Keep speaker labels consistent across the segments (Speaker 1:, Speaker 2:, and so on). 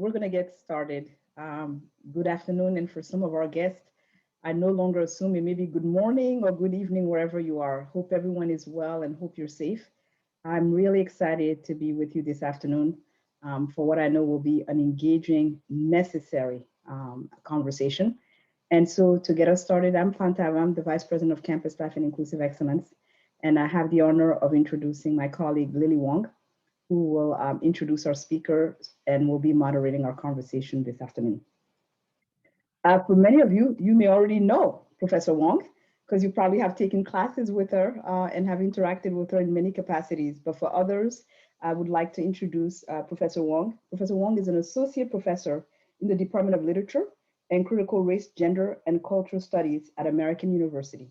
Speaker 1: we're going to get started. Good afternoon, and for some of our guests, I no longer assume it may be good morning or good evening wherever you are. Hope everyone is well and hope you're safe. I'm really excited to be with you this afternoon for what I know will be an engaging, necessary conversation. And so to get us started, I'm Fanta. I'm the Vice President of Campus Life and Inclusive Excellence. And I have the honor of introducing my colleague, Lily Wong, who will introduce our speaker and will be moderating our conversation this afternoon. For many of you, you may already know Professor Wong, because you probably have taken classes with her and have interacted with her in many capacities. But for others, I would like to introduce Professor Wong. Professor Wong is an associate professor in the Department of Literature and Critical Race, Gender, and Cultural Studies at American University.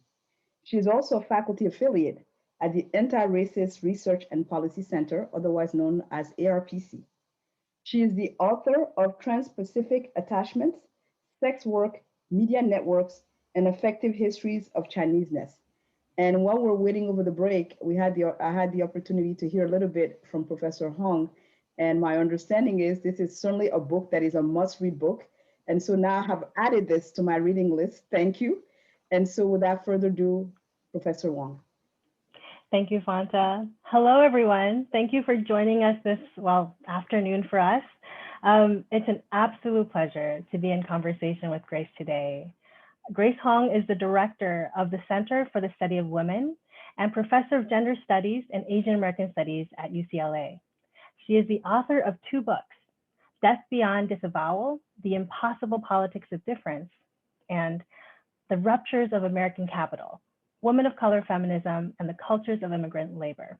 Speaker 1: She is also a faculty affiliate at the Antiracist Research and Policy Center, otherwise known as ARPC. She is the author of Trans-Pacific Attachments, Sex Work, Media Networks, and Effective Histories of Chineseness. And while we're waiting over the break, I had the opportunity to hear a little bit from Professor Hong, and my understanding is this is certainly a book that is a must-read book. And so now I have added this to my reading list. Thank you. And so without further ado, Professor Wong.
Speaker 2: Thank you, Fanta. Hello, everyone. Thank you for joining us this, afternoon for us. It's an absolute pleasure to be in conversation with Grace today. Grace Hong is the director of the Center for the Study of Women and professor of gender studies and Asian American studies at UCLA. She is the author of 2 books, Death Beyond Disavowal, The Impossible Politics of Difference, and The Ruptures of American Capital, Women of Color Feminism and the Cultures of Immigrant Labor.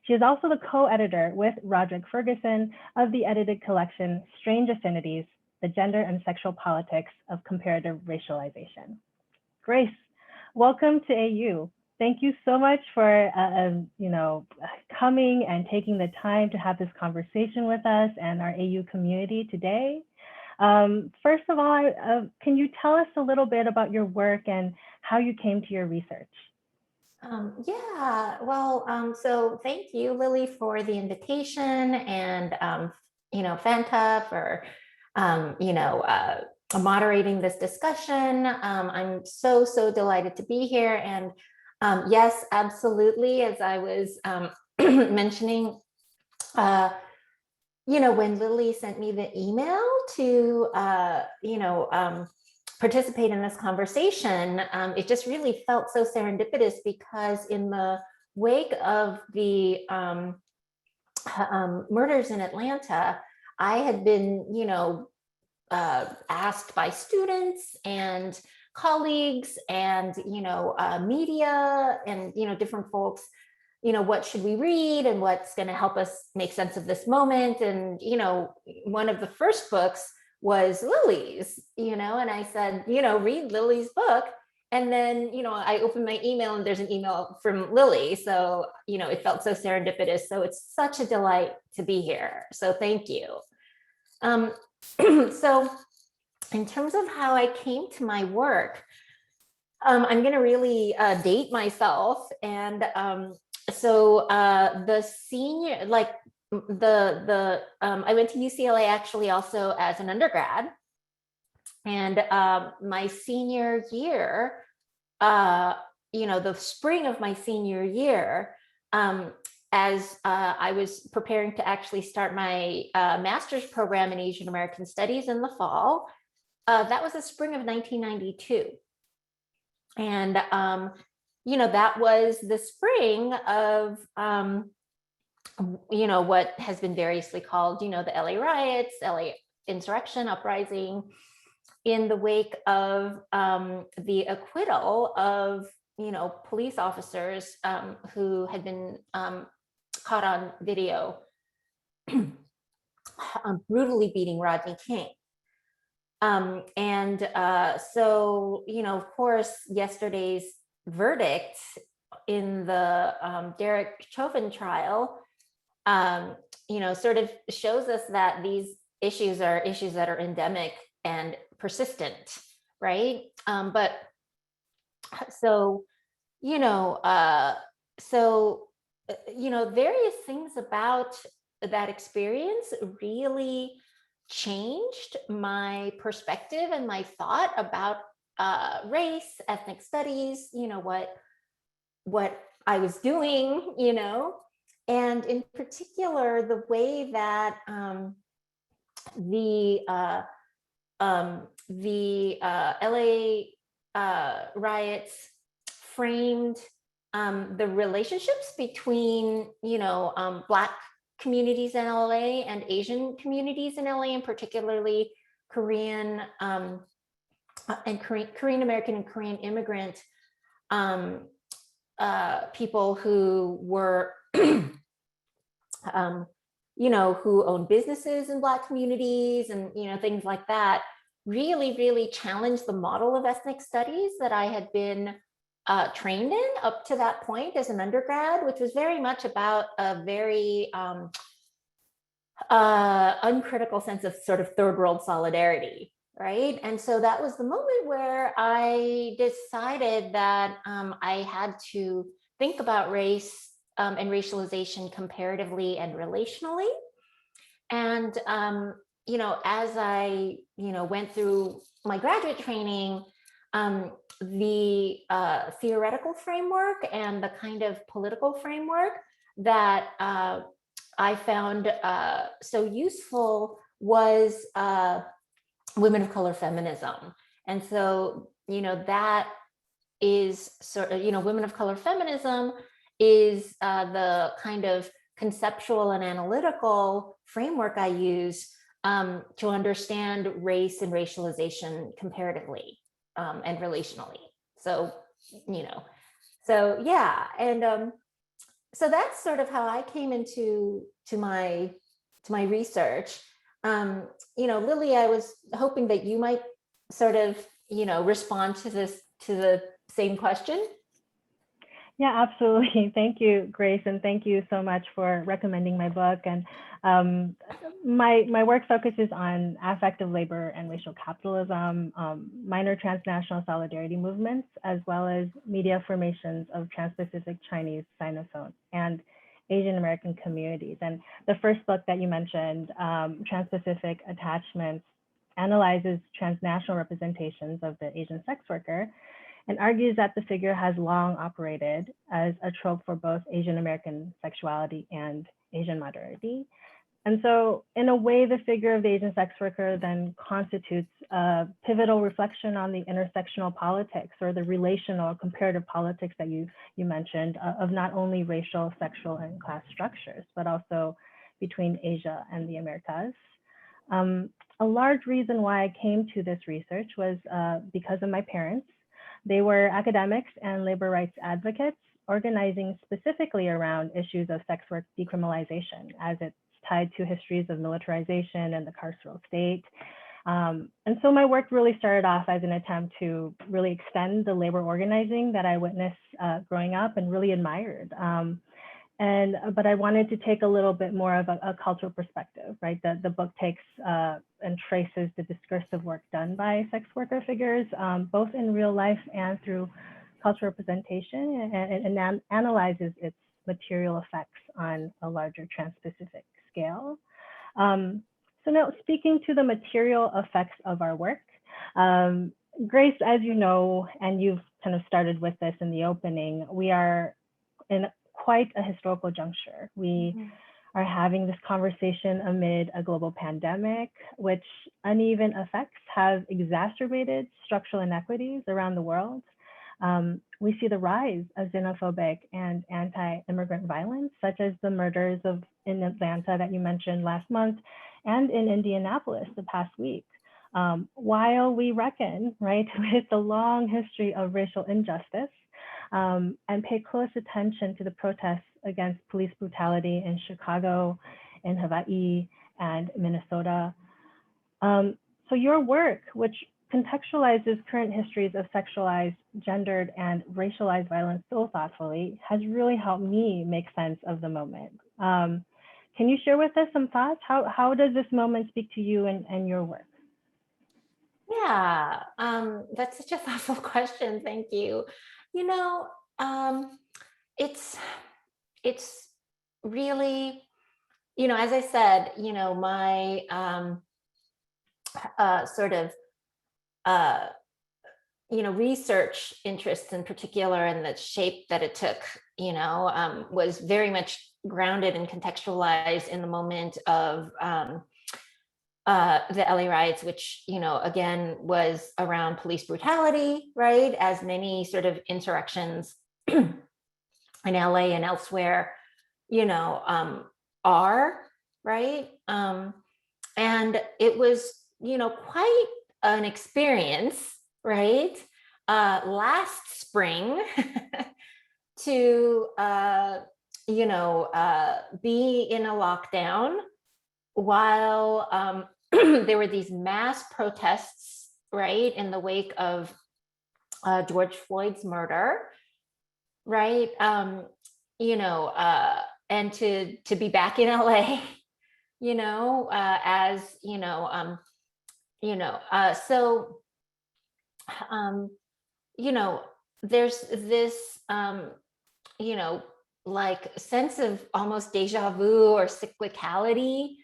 Speaker 2: She is also the co-editor with Roderick Ferguson of the edited collection, Strange Affinities, The Gender and Sexual Politics of Comparative Racialization. Grace, welcome to AU. Thank you so much for coming and taking the time to have this conversation with us and our AU community today. First of all, can you tell us a little bit about your work and how you came to your research?
Speaker 3: So thank you, Lily, for the invitation, and Fanta for moderating this discussion. I'm so delighted to be here, and yes, absolutely. As I was mentioning, when Lily sent me the email to participate in this conversation, it just really felt so serendipitous, because in the wake of the murders in Atlanta, I had been, asked by students and colleagues and, media and, different folks, what should we read and what's going to help us make sense of this moment. And, one of the first books was Lily's, and I said, read Lily's book. And then, I opened my email and there's an email from Lily. So, it felt so serendipitous. So it's such a delight to be here. So thank you. So in terms of how I came to my work, I'm going to really date myself. And the senior, I went to UCLA actually also as an undergrad, and my senior year, the spring of my senior year, as I was preparing to actually start my master's program in Asian American Studies in the fall, that was the spring of 1992. And, that was the spring of, what has been variously called, the LA riots, LA insurrection, uprising, in the wake of the acquittal of, police officers who had been caught on video brutally beating Rodney King. So, of course, yesterday's verdict in the Derek Chauvin trial, sort of shows us that these issues are issues that are endemic and persistent, right? Various things about that experience really changed my perspective and my thought about race, ethnic studies, what I was doing, and in particular, the way that the LA riots framed the relationships between, Black communities in LA and Asian communities in LA, and particularly Korean and Korean American and Korean immigrant people who were, who own businesses in Black communities and, things like that, really, really challenged the model of ethnic studies that I had been trained in up to that point as an undergrad, which was very much about a very uncritical sense of sort of third world solidarity, right? And so that was the moment where I decided that I had to think about race and racialization comparatively and relationally. And, as I, went through my graduate training, the theoretical framework and the kind of political framework that I found so useful was women of color feminism. And so, that is sort of, women of color feminism is the kind of conceptual and analytical framework I use to understand race and racialization comparatively and relationally. So, so yeah, and so that's sort of how I came into my research. Lily, I was hoping that you might sort of, respond to the same question.
Speaker 2: Yeah, absolutely. Thank you, Grace, and thank you so much for recommending my book. And my work focuses on affective labor and racial capitalism, minor transnational solidarity movements, as well as media formations of Trans-Pacific Chinese, Sinophone, and Asian American communities. And the first book that you mentioned, Trans-Pacific Attachments, analyzes transnational representations of the Asian sex worker and argues that the figure has long operated as a trope for both Asian American sexuality and Asian modernity. And so in a way, the figure of the Asian sex worker then constitutes a pivotal reflection on the intersectional politics or the relational comparative politics that you mentioned of not only racial, sexual, and class structures, but also between Asia and the Americas. A large reason why I came to this research was because of my parents. They were academics and labor rights advocates, organizing specifically around issues of sex work decriminalization as it's tied to histories of militarization and the carceral state. And so my work really started off as an attempt to really extend the labor organizing that I witnessed growing up and really admired. But I wanted to take a little bit more of a cultural perspective, right? The book takes and traces the discursive work done by sex worker figures, both in real life and through cultural representation, and analyzes its material effects on a larger trans-Pacific scale. So now speaking to the material effects of our work, Grace, as you know, and you've kind of started with this in the opening, we are in quite a historical juncture. We are having this conversation amid a global pandemic, which uneven effects have exacerbated structural inequities around the world. We see the rise of xenophobic and anti-immigrant violence, such as the murders in Atlanta that you mentioned last month, and in Indianapolis the past week. While we reckon, right, with the long history of racial injustice, and pay close attention to the protests against police brutality in Chicago, in Hawaii, and Minnesota. So your work, which contextualizes current histories of sexualized, gendered, and racialized violence so thoughtfully, has really helped me make sense of the moment. Can you share with us some thoughts? How does this moment speak to you and your work?
Speaker 3: Yeah, that's such a thoughtful question. Thank you. It's really, as I said, my sort of, research interests in particular, and the shape that it took, was very much grounded and contextualized in the moment of the LA riots, which, again, was around police brutality, right? As many sort of insurrections in LA and elsewhere, are, right? And it was, quite an experience, right? Last spring to, be in a lockdown while there were these mass protests, right, in the wake of George Floyd's murder, right? And to be back in LA, as so there's this like sense of almost deja vu or cyclicality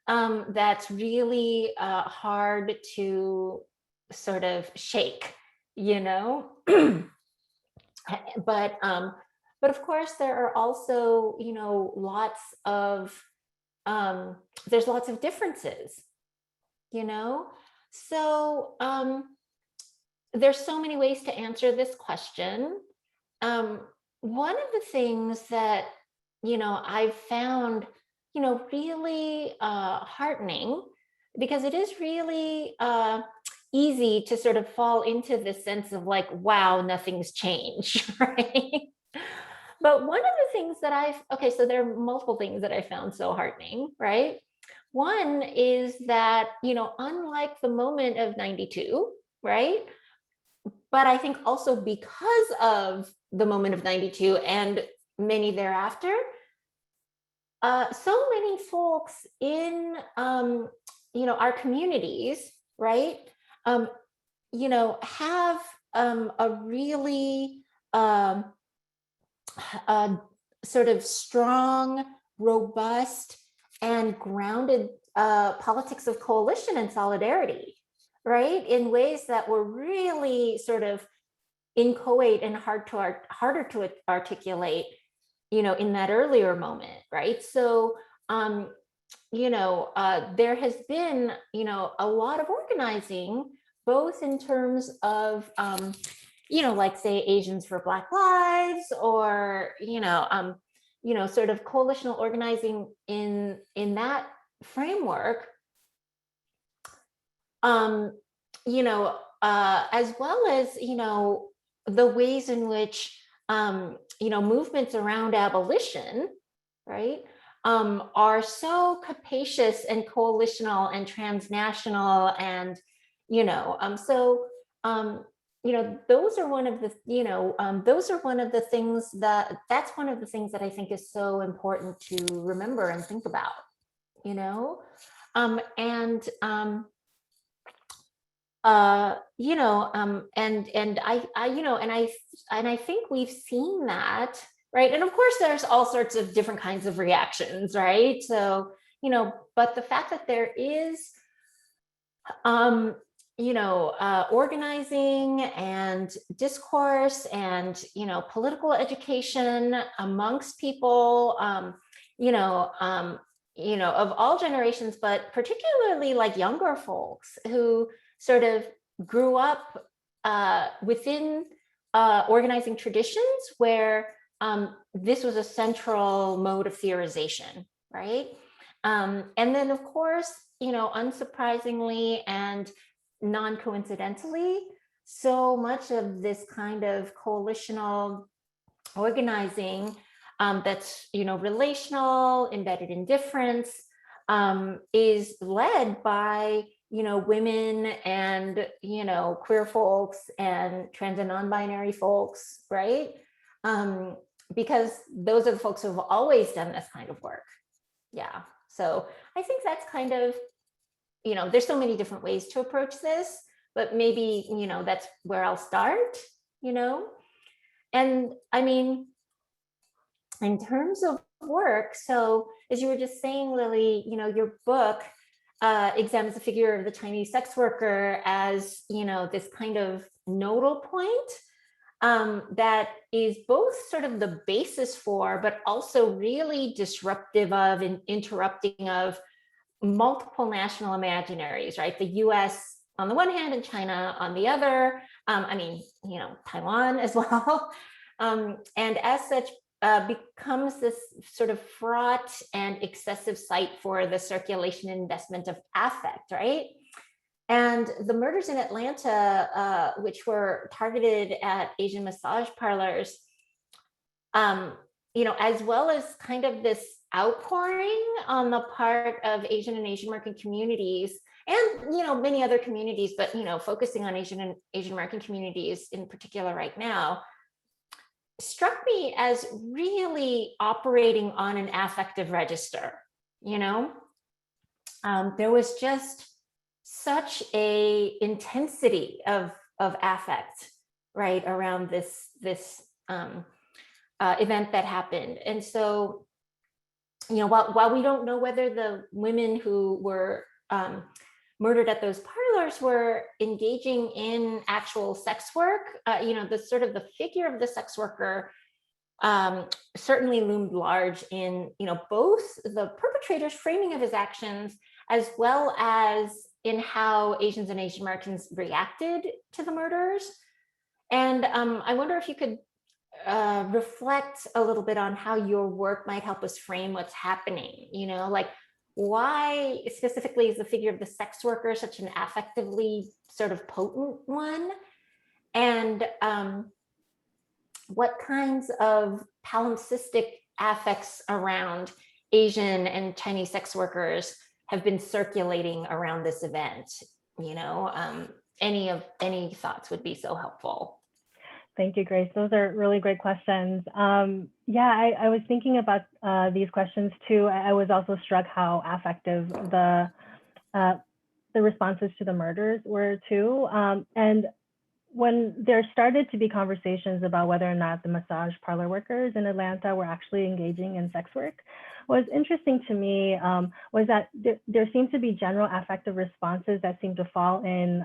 Speaker 3: that's really hard to sort of shake, but of course there are also there's lots of differences, so there's so many ways to answer this question. One of the things that I've found really heartening, because it is really easy to sort of fall into this sense of like, wow, nothing's changed, right? But one of the things that so there are multiple things that I found so heartening, right? One is that, unlike the moment of 92, right? But I think also because of the moment of 92 and many thereafter, so many folks in, our communities, right, have a really sort of strong, robust, and grounded politics of coalition and solidarity, right, in ways that were really sort of inchoate and harder to articulate, in that earlier moment, right? So, there has been, a lot of organizing, both in terms of, like say Asians for Black Lives, or, sort of coalitional organizing in that framework, as well as, the ways in which, movements around abolition, right, are so capacious and coalitional and transnational, and, those are one of the, those are one of the things that's one of the things that I think is so important to remember and think about, and I think we've seen that, right? And of course, there's all sorts of different kinds of reactions, right? So, but the fact that there is, organizing and discourse and, political education amongst people, of all generations, but particularly like younger folks who sort of grew up within organizing traditions where this was a central mode of theorization, right? And then, of course, unsurprisingly and non-coincidentally, so much of this kind of coalitional organizing that's, relational, embedded in difference, is led by, women and, queer folks and trans and non-binary folks, right? Because those are the folks who have always done this kind of work. Yeah, so I think that's kind of, there's so many different ways to approach this, but maybe, that's where I'll start, and I mean, in terms of work, so as you were just saying, Lily, your book examines the figure of the Chinese sex worker as, this kind of nodal point that is both sort of the basis for, but also really disruptive of and interrupting of multiple national imaginaries, right? The US on the one hand and China on the other, Taiwan as well. And as such, becomes this sort of fraught and excessive site for the circulation and investment of affect, right? And the murders in Atlanta, which were targeted at Asian massage parlors, as well as kind of this outpouring on the part of Asian and Asian American communities, and many other communities, but focusing on Asian and Asian American communities in particular right now, struck me as really operating on an affective register. There was just such a intensity of affect, right, around this event that happened. And so, while we don't know whether the women who were murdered at those parlors were engaging in actual sex work, the sort of the figure of the sex worker certainly loomed large in, both the perpetrator's framing of his actions, as well as in how Asians and Asian Americans reacted to the murders. And I wonder if you could reflect a little bit on how your work might help us frame what's happening, like why specifically is the figure of the sex worker such an affectively sort of potent one? And what kinds of palimpsestic affects around Asian and Chinese sex workers have been circulating around this event? Any thoughts would be so helpful.
Speaker 2: Thank you, Grace. Those are really great questions. I was thinking about these questions too. I was also struck how affective the responses to the murders were too. And when there started to be conversations about whether or not the massage parlor workers in Atlanta were actually engaging in sex work, what's interesting to me was that there seems to be general affective responses that seem to fall in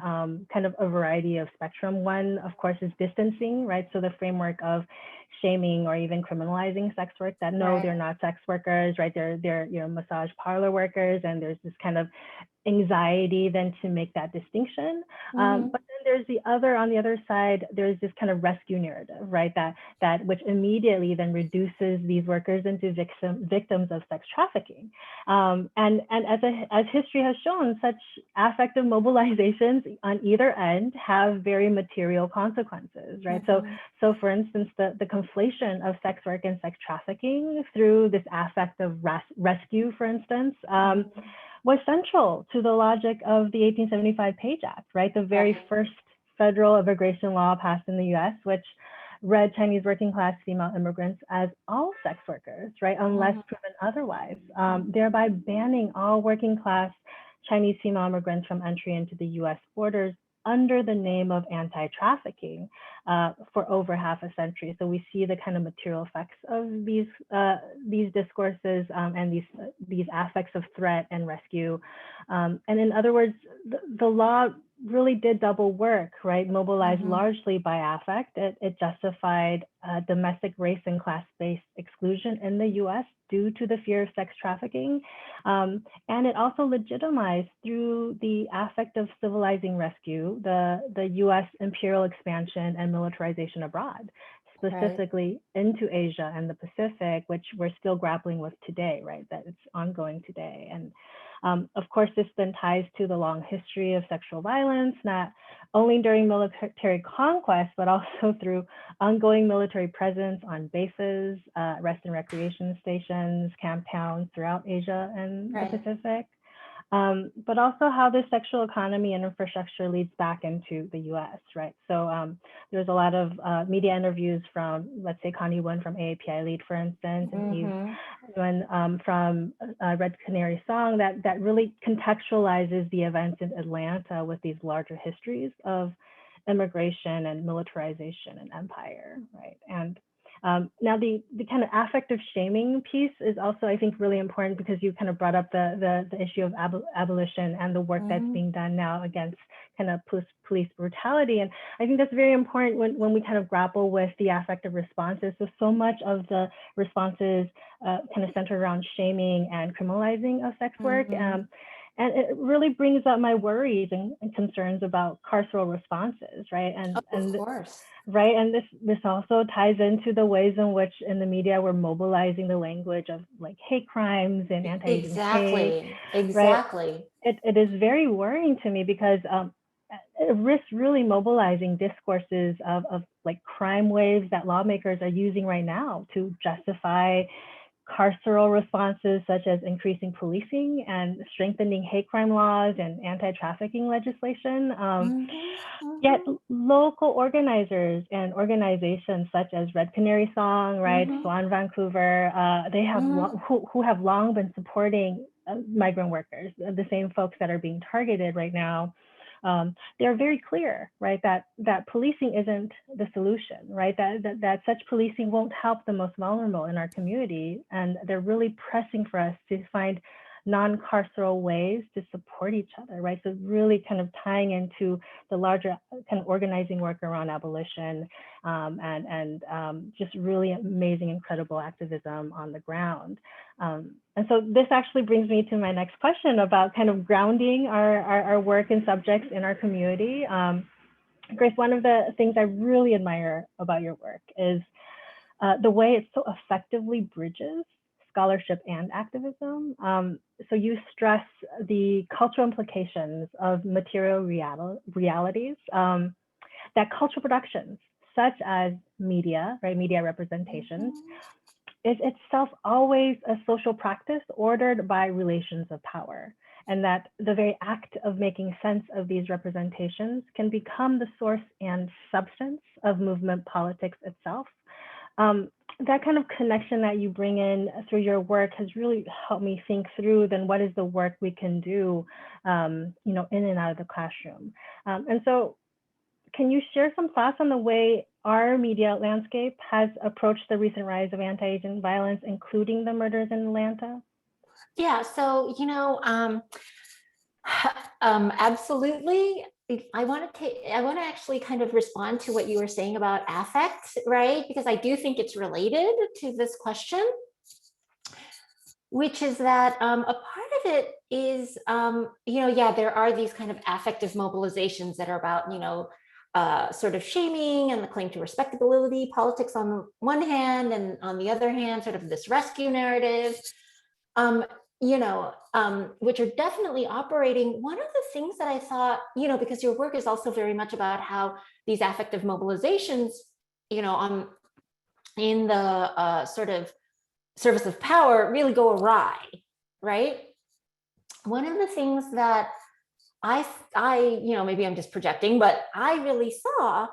Speaker 2: kind of a variety of spectrum. One, of course, is distancing, right? So the framework of shaming or even criminalizing sex work, that no, right, they're not sex workers, right? They're massage parlor workers, and there's this kind of anxiety then to make that distinction. But then there's on the other side, there's this kind of rescue narrative, right? That which immediately then reduces these workers into victims of sex trafficking. And as history has shown, such affective mobilizations on either end have very material consequences, right? So for instance, the conflation of sex work and sex trafficking through this affective rescue, for instance, was central to the logic of the 1875 Page Act, right? The very first federal immigration law passed in the US, which read Chinese working class female immigrants as all sex workers, right? Unless proven otherwise, thereby banning all working class Chinese female immigrants from entry into the US borders under the name of anti-trafficking for over half a century. So we see the kind of material effects of these discourses and these affects of threat and rescue. And in other words, the law really did double work, right? Mobilized largely by affect. It justified domestic race and class-based exclusion in the US due to the fear of sex trafficking. And it also legitimized through the affect of civilizing rescue, the US imperial expansion and militarization abroad, specifically into Asia and the Pacific, which we're still grappling with today, right? That it's ongoing today. And of course, this then ties to the long history of sexual violence, not only during military conquest, but also through ongoing military presence on bases, rest and recreation stations, camp towns throughout Asia and the Pacific. But also how this sexual economy and infrastructure leads back into the US, right? So there's a lot of media interviews from, let's say, Connie Wen from AAPI Lead, for instance, and Eve Nguyen from Red Canary Song that really contextualizes the events in Atlanta with these larger histories of immigration and militarization and empire, right? And Now, the kind of affective shaming piece is also, I think, really important because you kind of brought up the issue of abolition and the work that's being done now against kind of police brutality. And I think that's very important when we kind of grapple with the affective responses. So much of the responses kind of center around shaming and criminalizing of sex work. And it really brings up my worries and concerns about carceral responses, right?
Speaker 3: Of course.
Speaker 2: Right, and this also ties into the ways in which in the media we're mobilizing the language of like hate crimes and anti-Asian hate.
Speaker 3: Exactly.
Speaker 2: Right? It is very worrying to me because it risks really mobilizing discourses of like crime waves that lawmakers are using right now to justify carceral responses such as increasing policing and strengthening hate crime laws and anti-trafficking legislation. Yet local organizers and organizations such as Red Canary Song, right, Swan Vancouver, they have who have long been supporting migrant workers, the same folks that are being targeted right now. They're very clear, right, that policing isn't the solution, right, that such policing won't help the most vulnerable in our community. And they're really pressing for us to find non-carceral ways to support each other, right? So really kind of tying into the larger kind of organizing work around abolition and just really amazing, incredible activism on the ground. And so this actually brings me to my next question about kind of grounding our work and subjects in our community. Grace, one of the things I really admire about your work is the way it so effectively bridges scholarship and activism. So you stress the cultural implications of material realities, that cultural productions, such as media, right, media representations, is itself always a social practice ordered by relations of power, and that the very act of making sense of these representations can become the source and substance of movement politics itself. That kind of connection that you bring in through your work has really helped me think through then what is the work we can do, in and out of the classroom. And so can you share some thoughts on the way our media landscape has approached the recent rise of anti-Asian violence, including the murders in Atlanta?
Speaker 3: Yeah, so, absolutely. I want to actually kind of respond to what you were saying about affect, right? Because I do think it's related to this question, which is that a part of it is, there are these kind of affective mobilizations that are about, sort of shaming and the claim to respectability politics on the one hand, and on the other hand, sort of this rescue narrative. Which are definitely operating. One of the things that I thought, because your work is also very much about how these affective mobilizations, in the sort of service of power really go awry, right? One of the things that I maybe I'm just projecting, but I really saw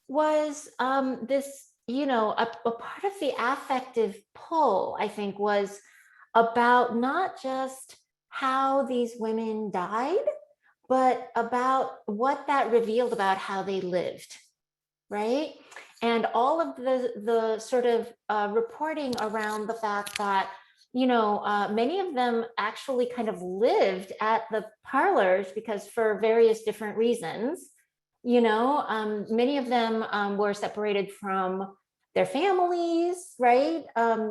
Speaker 3: was this, a part of the affective pull, I think, was about not just how these women died, but about what that revealed about how they lived, right? And all of the sort of reporting around the fact that, many of them actually kind of lived at the parlors because for various different reasons, many of them were separated from their families, right?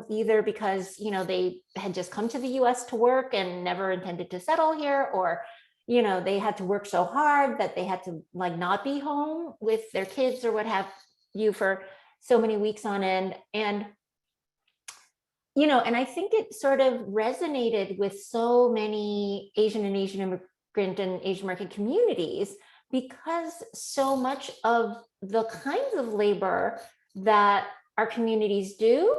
Speaker 3: Either because, they had just come to the US to work and never intended to settle here, or, they had to work so hard that they had to not be home with their kids or what have you for so many weeks on end. And, and I think it sort of resonated with so many Asian and Asian immigrant and Asian American communities, because so much of the kinds of labor that our communities do,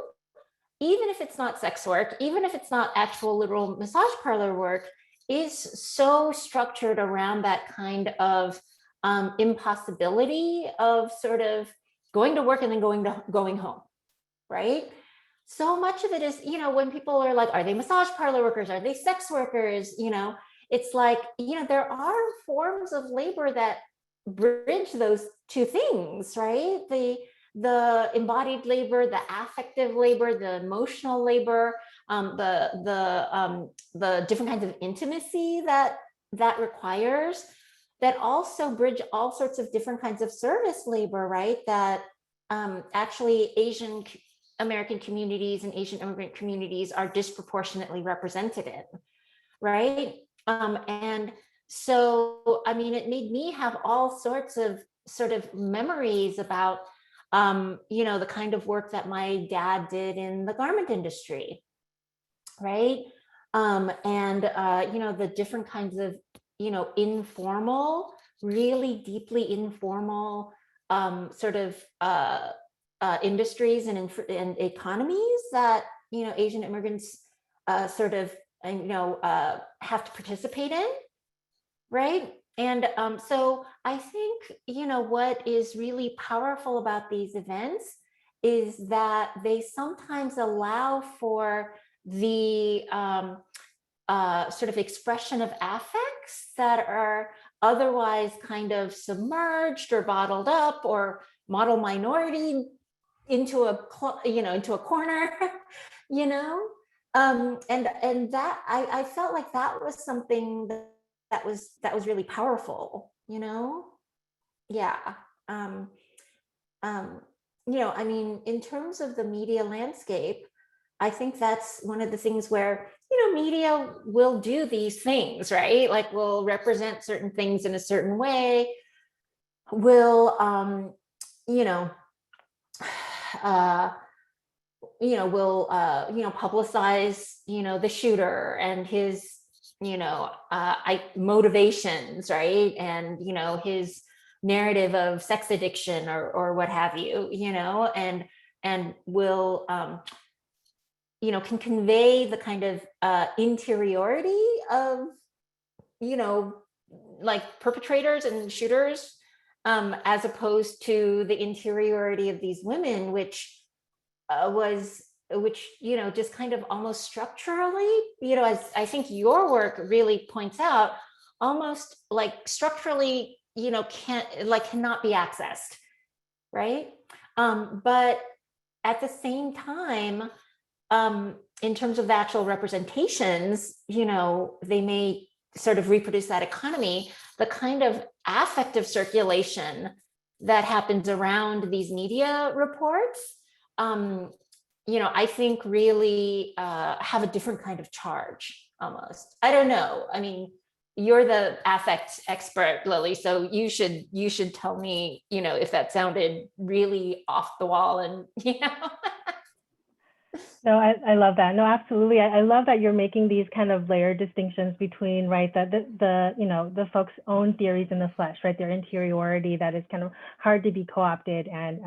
Speaker 3: even if it's not sex work, even if it's not actual literal massage parlor work, is so structured around that kind of impossibility of sort of going to work and then going home, right? So much of it is, when people are like, are they massage parlor workers? Are they sex workers? It's like, there are forms of labor that bridge those two things, right? the embodied labor, the affective labor, the emotional labor, the different kinds of intimacy that requires, that also bridge all sorts of different kinds of service labor, right? That actually Asian American communities and Asian immigrant communities are disproportionately represented in, right? And so, I mean, it made me have all sorts of sort of memories about, the kind of work that my dad did in the garment industry, right? The different kinds of, informal, really deeply informal industries and economies that, Asian immigrants have to participate in, right? And so I think, what is really powerful about these events is that they sometimes allow for the sort of expression of affects that are otherwise kind of submerged or bottled up or model minority into a corner, and that I felt like that was something that was really powerful, yeah. I mean, in terms of the media landscape, I think that's one of the things where, media will do these things, right? Like will represent certain things in a certain way, will, publicize, the shooter and his, motivations, right? And, his narrative of sex addiction or what have you, and will, can convey the kind of interiority of, like perpetrators and shooters, as opposed to the interiority of these women, which just kind of almost structurally, as I think your work really points out, almost like structurally, cannot be accessed, right? But at the same time, in terms of the actual representations, they may sort of reproduce that economy, the kind of affective circulation that happens around these media reports, I think really have a different kind of charge almost. I don't know. I mean, you're the affect expert, Lily, so you should tell me, if that sounded really off the wall and,
Speaker 2: No, I love that. No, absolutely. I love that you're making these kind of layered distinctions between, right, the folks' own theories in the flesh, right, their interiority that is kind of hard to be co-opted and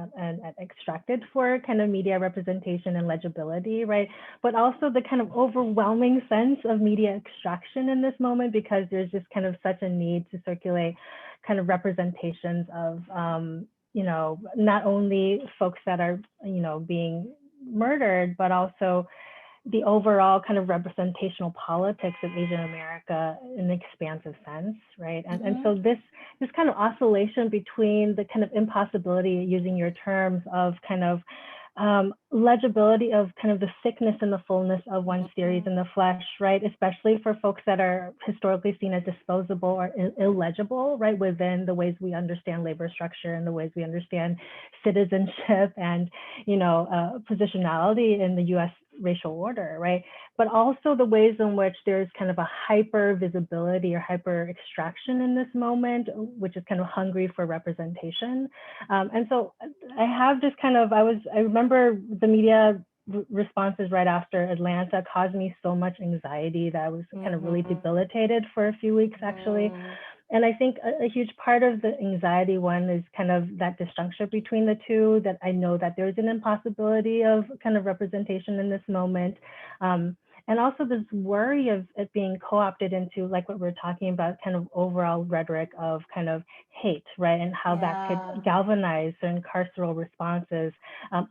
Speaker 2: extracted for kind of media representation and legibility, right, but also the kind of overwhelming sense of media extraction in this moment, because there's just kind of such a need to circulate kind of representations of, not only folks that are, being murdered, but also the overall kind of representational politics of Asian America in an expansive sense, right? And so this kind of oscillation between the kind of impossibility, using your terms, of kind of legibility of kind of the thickness and the fullness of one's theories in the flesh, right? Especially for folks that are historically seen as disposable or illegible, right? Within the ways we understand labor structure and the ways we understand citizenship and, positionality in the US racial order, right? But also the ways in which there's kind of a hyper visibility or hyper extraction in this moment, which is kind of hungry for representation. And so I have this kind of, I remember the media responses right after Atlanta caused me so much anxiety that I was kind of really debilitated for a few weeks, actually. And I think a huge part of the anxiety one is kind of that disjuncture between the two, that I know that there's an impossibility of kind of representation in this moment. And also this worry of it being co-opted into, like what we're talking about, kind of overall rhetoric of kind of hate, right? And how that could galvanize certain carceral responses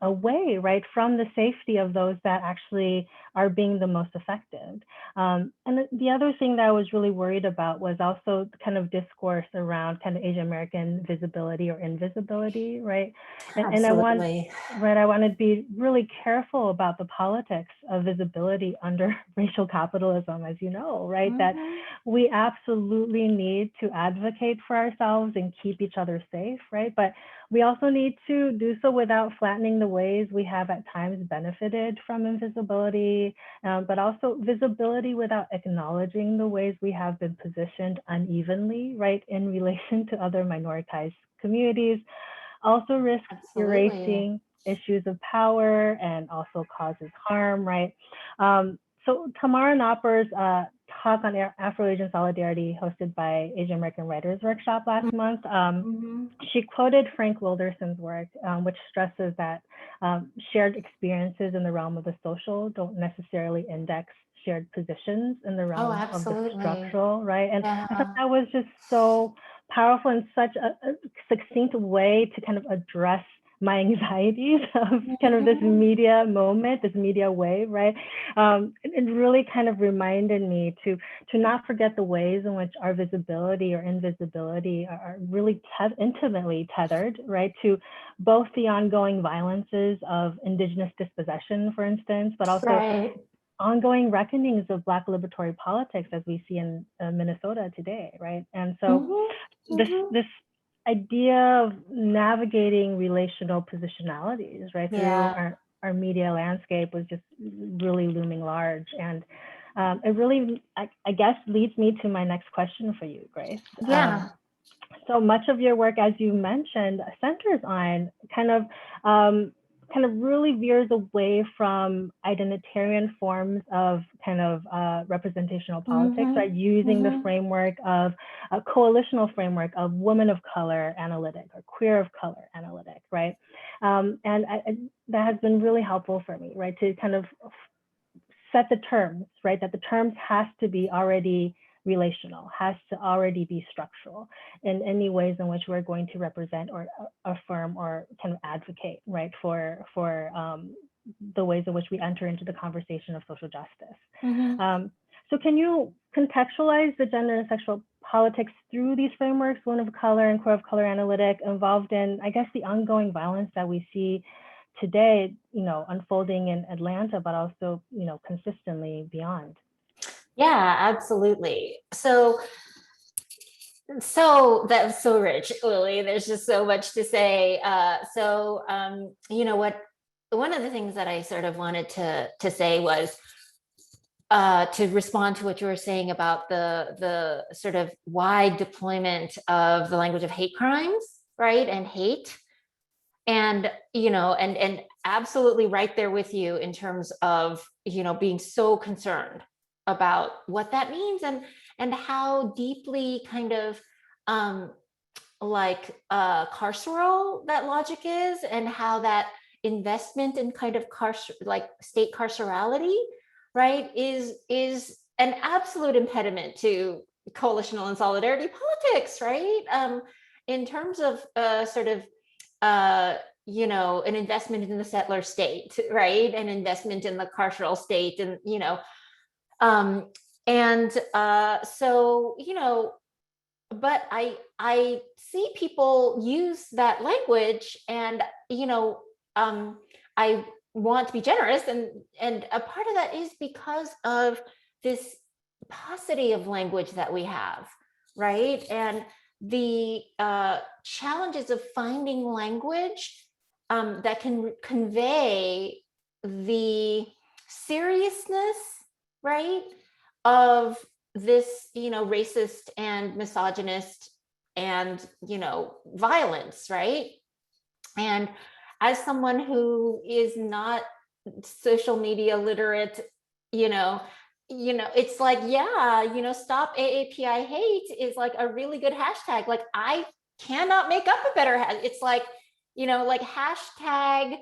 Speaker 2: away, right, from the safety of those that actually are being the most affected. And the other thing that I was really worried about was also kind of discourse around kind of Asian American visibility or invisibility, right? And I want to be really careful about the politics of visibility under racial capitalism, as you know, right? That we absolutely need to advocate for ourselves and keep each other safe, right? But we also need to do so without flattening the ways we have at times benefited from invisibility, but also visibility without acknowledging the ways we have been positioned unevenly, right, in relation to other minoritized communities, also risks erasing issues of power and also causes harm, right? So Tamara Nopper's talk on Afro-Asian solidarity hosted by Asian American Writers Workshop last month, she quoted Frank Wilderson's work, which stresses that shared experiences in the realm of the social don't necessarily index shared positions in the realm of the structural, right? And I thought that was just so powerful and such a succinct way to kind of address my anxieties of kind of this media moment, this media wave, right? It really kind of reminded me to not forget the ways in which our visibility or invisibility are really intimately tethered, right, to both the ongoing violences of Indigenous dispossession, for instance, but also ongoing reckonings of Black liberatory politics as we see in Minnesota today, right? And so this idea of navigating relational positionalities, right, through our media landscape was just really looming large. And it really, I guess, leads me to my next question for you, Grace. So much of your work, as you mentioned, centers on kind of really veers away from identitarian forms of kind of representational politics, right? Using the framework of a coalitional framework of women of color analytic or queer of color analytic, right? And that has been really helpful for me, right? To kind of set the terms, right? That the terms has to be already relational, has to already be structural in any ways in which we're going to represent or affirm or kind of advocate, right, for the ways in which we enter into the conversation of social justice. So can you contextualize the gender and sexual politics through these frameworks, women of color and queer of color analytic, involved in, I guess, the ongoing violence that we see today, you know, unfolding in Atlanta, but also, you know, consistently beyond?
Speaker 3: Yeah, absolutely. So that's so rich, Lily. There's just so much to say. You know what? One of the things that I sort of wanted to say was to respond to what you were saying about the sort of wide deployment of the language of hate crimes, right, and hate, and you know, and absolutely right there with you in terms of, you know, being so concerned about what that means and how deeply kind of carceral that logic is, and how that investment in kind of state carcerality, right, is an absolute impediment to coalitional and solidarity politics, right? In terms of you know, an investment in the settler state, right, an investment in the carceral state, and you know. So, you know, but I see people use that language, and, you know, I want to be generous, and a part of that is because of this paucity of language that we have, right? And the challenges of finding language that can convey the seriousness, right, of this, you know, racist and misogynist and, you know, violence, right? And as someone who is not social media literate, you know, it's like, yeah, you know, stop AAPI hate is like a really good hashtag. Like, I cannot make up a better hashtag. It's like, you know, like hashtag,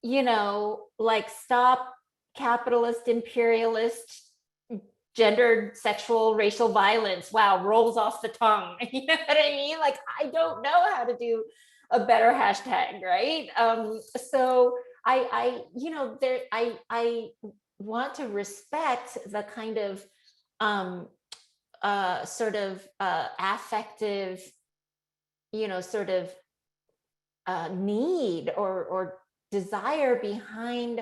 Speaker 3: you know, like stop capitalist imperialist gendered sexual racial violence, wow, rolls off the tongue. You know what I mean? Like, I don't know how to do a better hashtag, right? So I want to respect the kind of affective, need or desire behind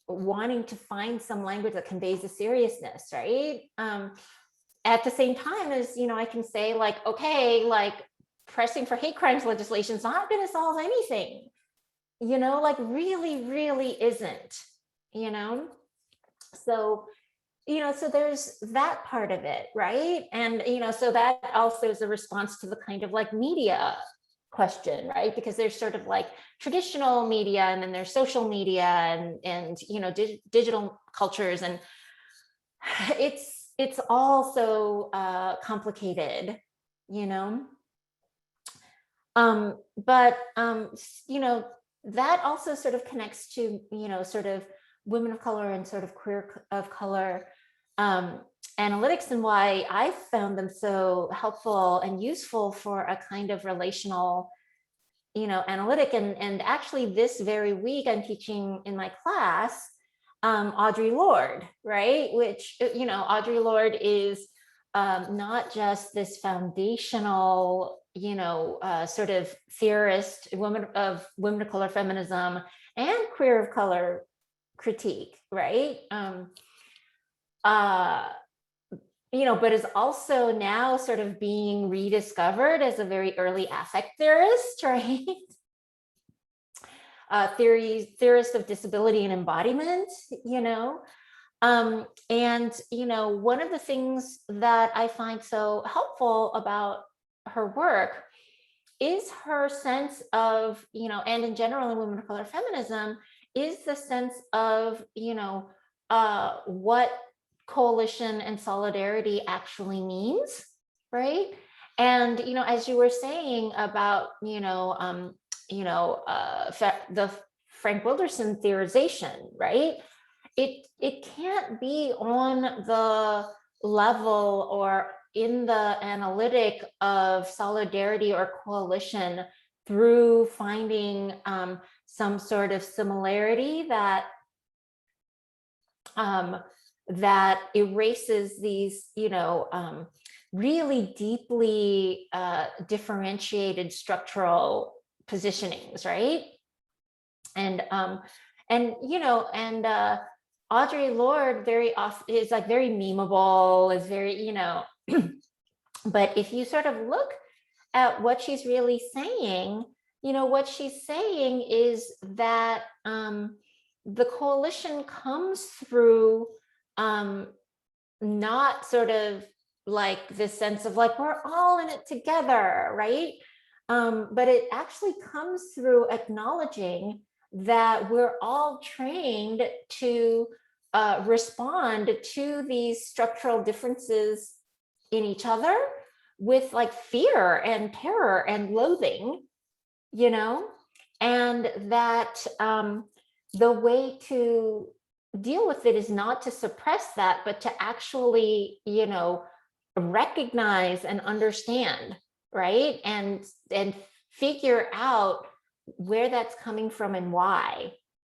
Speaker 3: wanting to find some language that conveys the seriousness, right? At the same time as, I can say like, okay, like pressing for hate crimes legislation is not going to solve anything, like really isn't, so, so there's that part of it, right? And, so that also is a response to the kind of like media question, right? Because there's sort of like traditional media, and then there's social media and digital cultures, and it's all so complicated, but that also sort of connects to sort of women of color and sort of queer of color analytics, and why I found them so helpful and useful for a kind of relational, analytic. And actually this very week I'm teaching in my class Audre Lorde, right? Which, Audre Lorde is not just this foundational, sort of theorist, women of color feminism and queer of color critique, right? But is also now sort of being rediscovered as a very early affect theorist, right? Theorist of disability and embodiment, and, one of the things that I find so helpful about her work is her sense of, and in general in women of color feminism, is the sense of, what coalition and solidarity actually means, right? And, as you were saying about, the Frank Wilderson theorization, right? It can't be on the level or in the analytic of solidarity or coalition through finding some sort of similarity that that erases these, really deeply differentiated structural positionings, right? And Audre Lorde very often is like very memeable, is very, but if you sort of look at what she's really saying, what she's saying is that the coalition comes through not sort of like this sense of like, we're all in it together, right? But it actually comes through acknowledging that we're all trained to respond to these structural differences in each other with like fear and terror and loathing, and that the way to deal with it is not to suppress that, but to actually, recognize and understand, right? And figure out where that's coming from and why,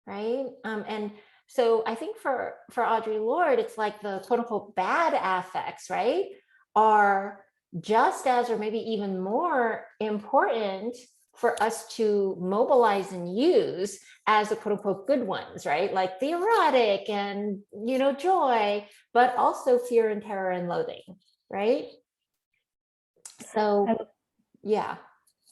Speaker 3: right? And so I think for Audre Lorde, it's like the quote unquote bad affects, right, are just as or maybe even more important for us to mobilize and use as the quote unquote good ones, right? Like the erotic and, joy, but also fear and terror and loathing, right? So, yeah.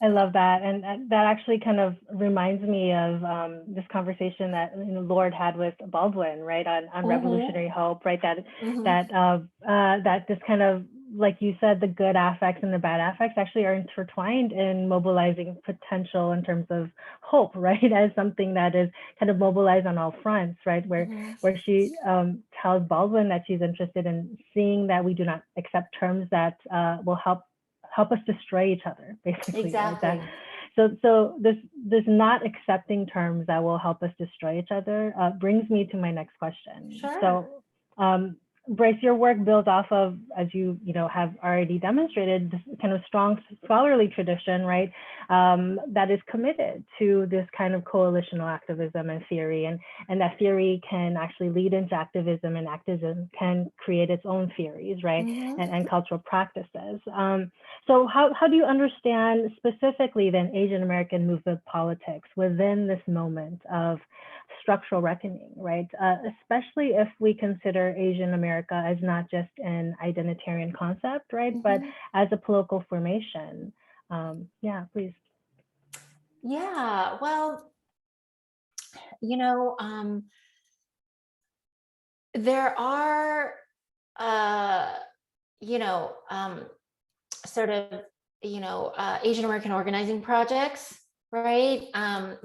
Speaker 2: I love that. And that actually kind of reminds me of this conversation that Lorde had with Baldwin, right, on revolutionary hope, right? That this kind of, like you said, the good affects and the bad affects actually are intertwined in mobilizing potential in terms of hope, right? As something that is kind of mobilized on all fronts, right? Where she tells Baldwin that she's interested in seeing that we do not accept terms that will help us destroy each other, basically.
Speaker 3: Exactly.
Speaker 2: Right? So this not accepting terms that will help us destroy each other brings me to my next question.
Speaker 3: Sure.
Speaker 2: So Bryce, your work builds off of, as you have already demonstrated, this kind of strong scholarly tradition, right? That is committed to this kind of coalitional activism and theory, and that theory can actually lead into activism, and activism can create its own theories, right?
Speaker 3: Mm-hmm.
Speaker 2: And cultural practices. So how do you understand specifically then Asian American movement politics within this moment of structural reckoning, right? Especially if we consider Asian America as not just an identitarian concept, right?
Speaker 3: Mm-hmm.
Speaker 2: But as a political formation. Yeah, please.
Speaker 3: Yeah, well, there are, sort of, Asian American organizing projects, right?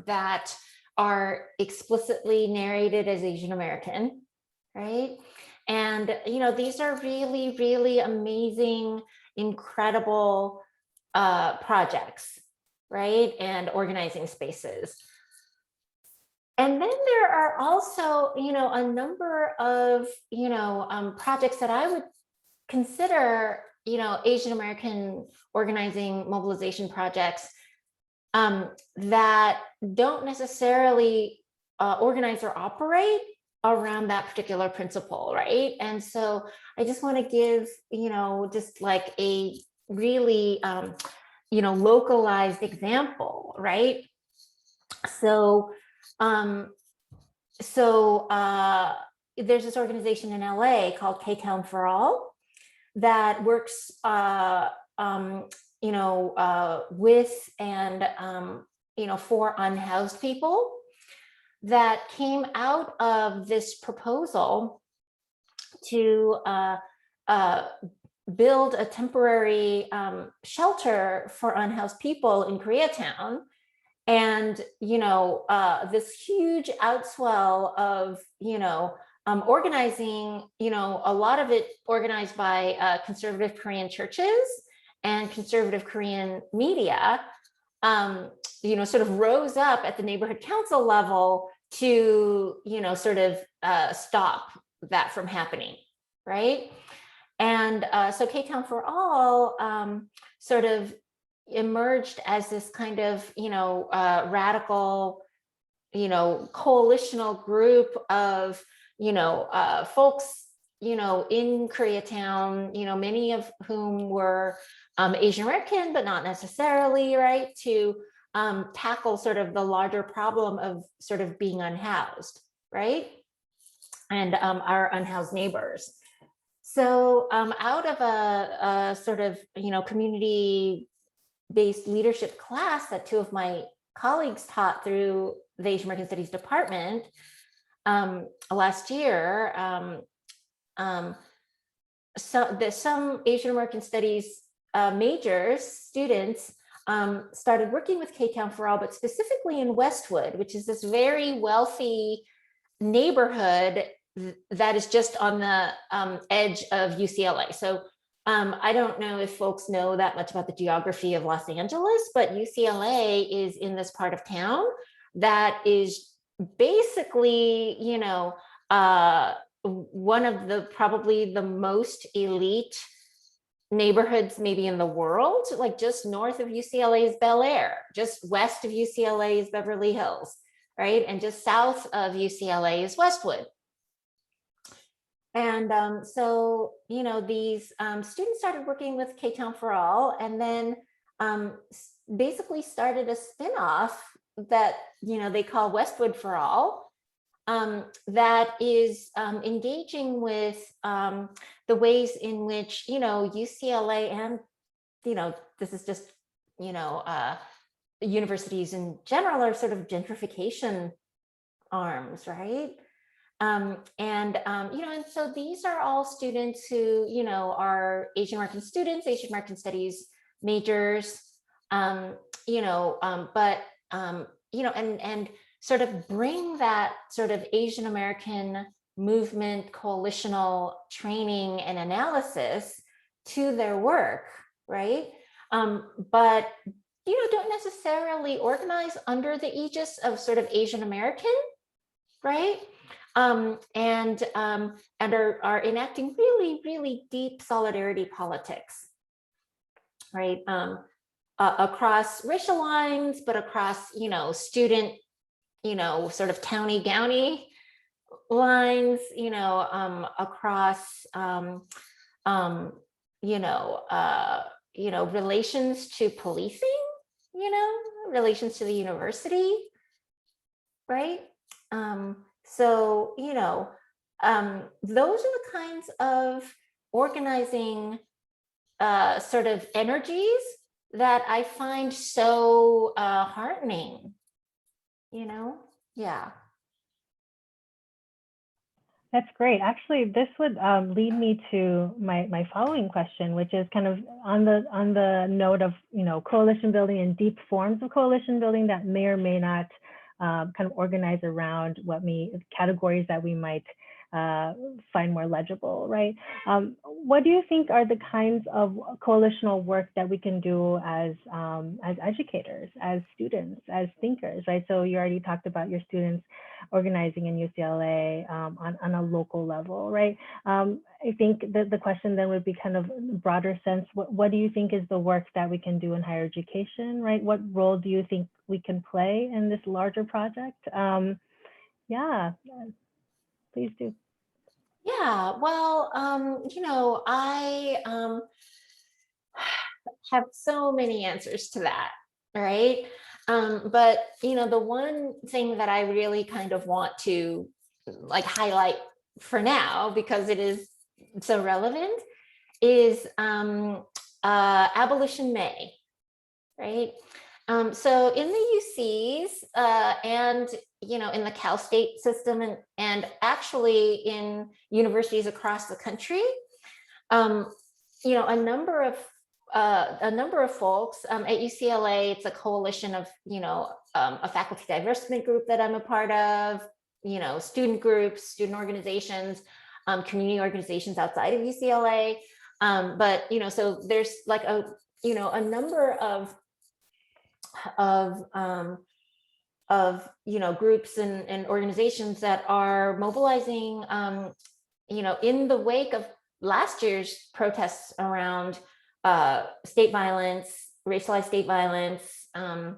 Speaker 3: That are explicitly narrated as Asian American, right? And, these are really, really amazing, incredible projects, right? And organizing spaces. And then there are also, a number of, projects that I would consider, Asian American organizing mobilization projects that don't necessarily organize or operate around that particular principle, right? And so I just want to give, just like a really, localized example, right? So, there's this organization in LA called K-Town for All that works, with and, for unhoused people, that came out of this proposal to build a temporary shelter for unhoused people in Koreatown. And, this huge outswell of, organizing, a lot of it organized by conservative Korean churches and conservative Korean media, sort of rose up at the neighborhood council level to, sort of stop that from happening, right? And so K-Town for All sort of emerged as this kind of, radical, coalitional group of, folks, in Koreatown, many of whom were Asian American, but not necessarily, right, to tackle sort of the larger problem of sort of being unhoused, right, and our unhoused neighbors. So out of a sort of, community-based leadership class that two of my colleagues taught through the Asian American Studies department last year, some Asian American Studies majors, students, started working with K-Town for All, but specifically in Westwood, which is this very wealthy neighborhood that is just on the edge of UCLA. So I don't know if folks know that much about the geography of Los Angeles, but UCLA is in this part of town that is basically, one of the probably the most elite neighborhoods maybe in the world. Like just north of UCLA is Bel Air, just west of UCLA is Beverly Hills, right? And just south of UCLA is Westwood. And so, these students started working with K-Town for All, and then basically started a spinoff that, they call Westwood for All, that is engaging with the ways in which, UCLA and, this is just, universities in general are sort of gentrification arms, right? And so these are all students who, are Asian American students, Asian American Studies majors, and sort of bring that sort of Asian American movement, coalitional training and analysis to their work, right? But, don't necessarily organize under the aegis of sort of Asian American, right? and are enacting really, really deep solidarity politics, right? Across racial lines, but across, student, sort of towny-gowny lines, across, relations to policing, relations to the university, right? So, those are the kinds of organizing sort of energies that I find so heartening, yeah.
Speaker 2: That's great. Actually, this would lead me to my following question, which is kind of on the note of coalition building and deep forms of coalition building that may or may not kind of organize around categories that we might find more legible, right? What do you think are the kinds of coalitional work that we can do as educators, as students, as thinkers, right? So you already talked about your students organizing in UCLA on a local level, right? I think the question then would be kind of broader sense, what do you think is the work that we can do in higher education, right? What role do you think we can play in this larger project? Yeah, please do.
Speaker 3: Yeah, well, I have so many answers to that, right? But the one thing that I really kind of want to highlight for now, because it is so relevant, is Abolition May, right? So in the UCs and in the Cal State system and actually in universities across the country, a number of folks at UCLA, it's a coalition of a faculty divestment group that I'm a part of, student groups, student organizations, community organizations outside of UCLA, but so there's a number of groups and organizations that are mobilizing, in the wake of last year's protests around state violence, racialized state violence, and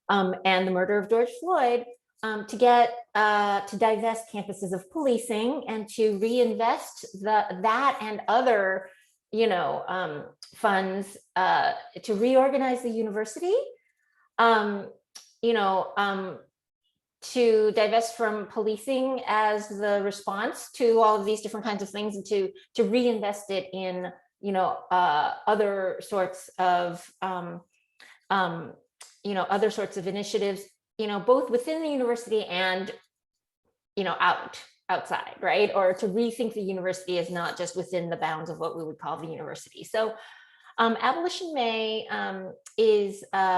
Speaker 3: the murder of George Floyd, to divest campuses of policing and to reinvest that and other funds to reorganize the university, to divest from policing as the response to all of these different kinds of things, and to reinvest it in other sorts of other sorts of initiatives, both within the university and outside, right? Or to rethink the university as not just within the bounds of what we would call the university. So Abolition May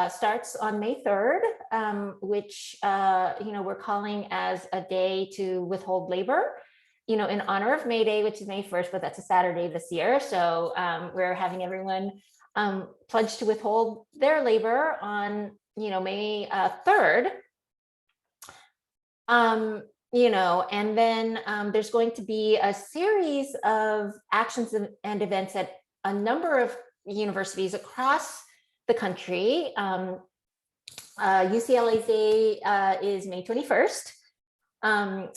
Speaker 3: starts on May 3rd, which we're calling as a day to withhold labor, in honor of May Day, which is May 1st, but that's a Saturday this year. So we're having everyone pledge to withhold their labor on May 3rd. And then there's going to be a series of actions and events at a number of universities across the country. UCLA's Day is May 21st. And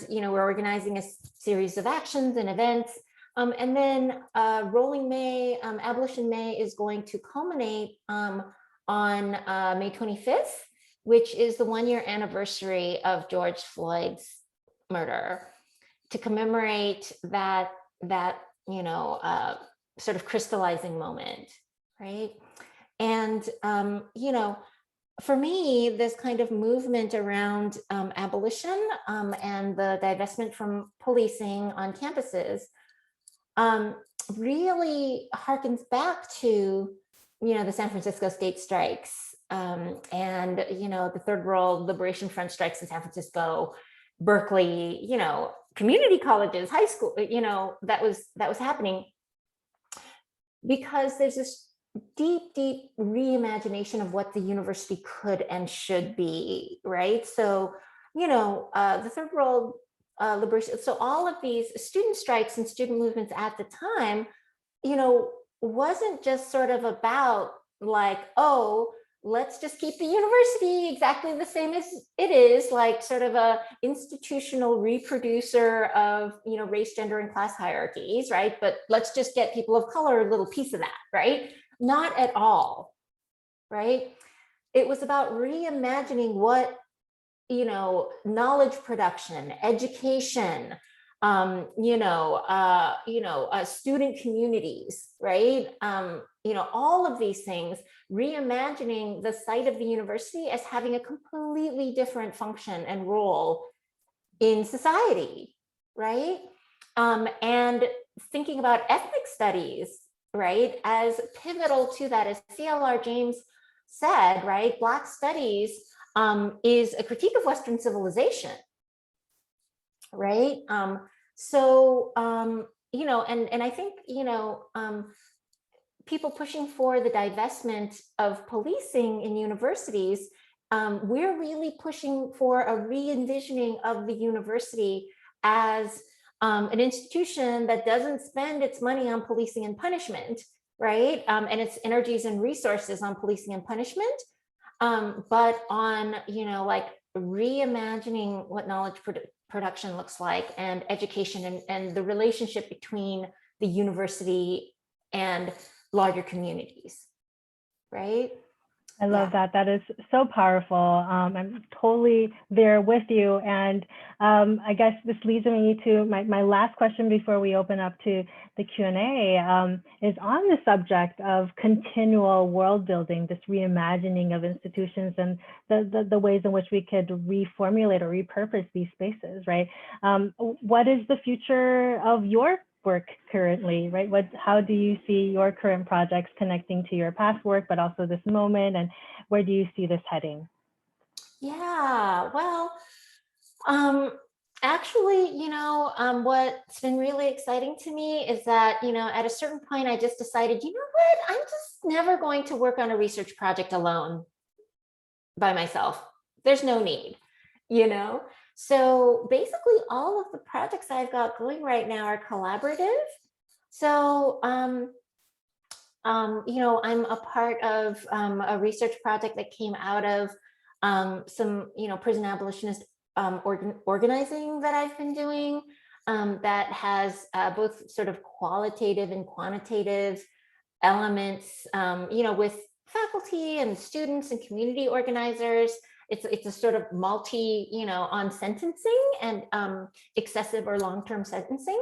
Speaker 3: we're organizing a series of actions and events. And then Rolling May, Abolition May is going to culminate on May 25th, which is the 1-year anniversary of George Floyd's murder, to commemorate that sort of crystallizing moment, right? And for me, this kind of movement around abolition and the divestment from policing on campuses really harkens back to the San Francisco state strikes, and the Third World Liberation Front strikes in San Francisco, Berkeley, community colleges, high school, that was happening, because there's this deep reimagination of what the university could and should be, right? So the third world liberation. So all of these student strikes and student movements at the time, wasn't just sort of about like, oh, let's just keep the university exactly the same as it is, like sort of a institutional reproducer of, race, gender, and class hierarchies, right? But let's just get people of color a little piece of that, right? Not at all, right? It was about reimagining what, knowledge production, education, student communities, right? All of these things, reimagining the site of the university as having a completely different function and role in society, right? And thinking about ethnic studies, right, as pivotal to that, as CLR James said, right? Black studies is a critique of Western civilization, right? And I think, people pushing for the divestment of policing in universities, we're really pushing for a re-envisioning of the university as an institution that doesn't spend its money on policing and punishment, right? And its energies and resources on policing and punishment, but on, like reimagining what knowledge production looks like, and education, and the relationship between the university and larger communities, right?
Speaker 2: I love that. That is so powerful. I'm totally there with you. And I guess this leads me to my last question before we open up to the Q&A, is on the subject of continual world building, this reimagining of institutions and the ways in which we could reformulate or repurpose these spaces, right? What is the future of your work currently, right? How do you see your current projects connecting to your past work, but also this moment, and where do you see this heading?
Speaker 3: Yeah, well, actually, what's been really exciting to me is that, at a certain point, I just decided, what, I'm just never going to work on a research project alone by myself. There's no need, So basically all of the projects I've got going right now are collaborative. So, I'm a part of a research project that came out of some, prison abolitionist organizing that I've been doing, that has both sort of qualitative and quantitative elements, with faculty and students and community organizers. It's a sort of multi, on sentencing and excessive or long-term sentencing,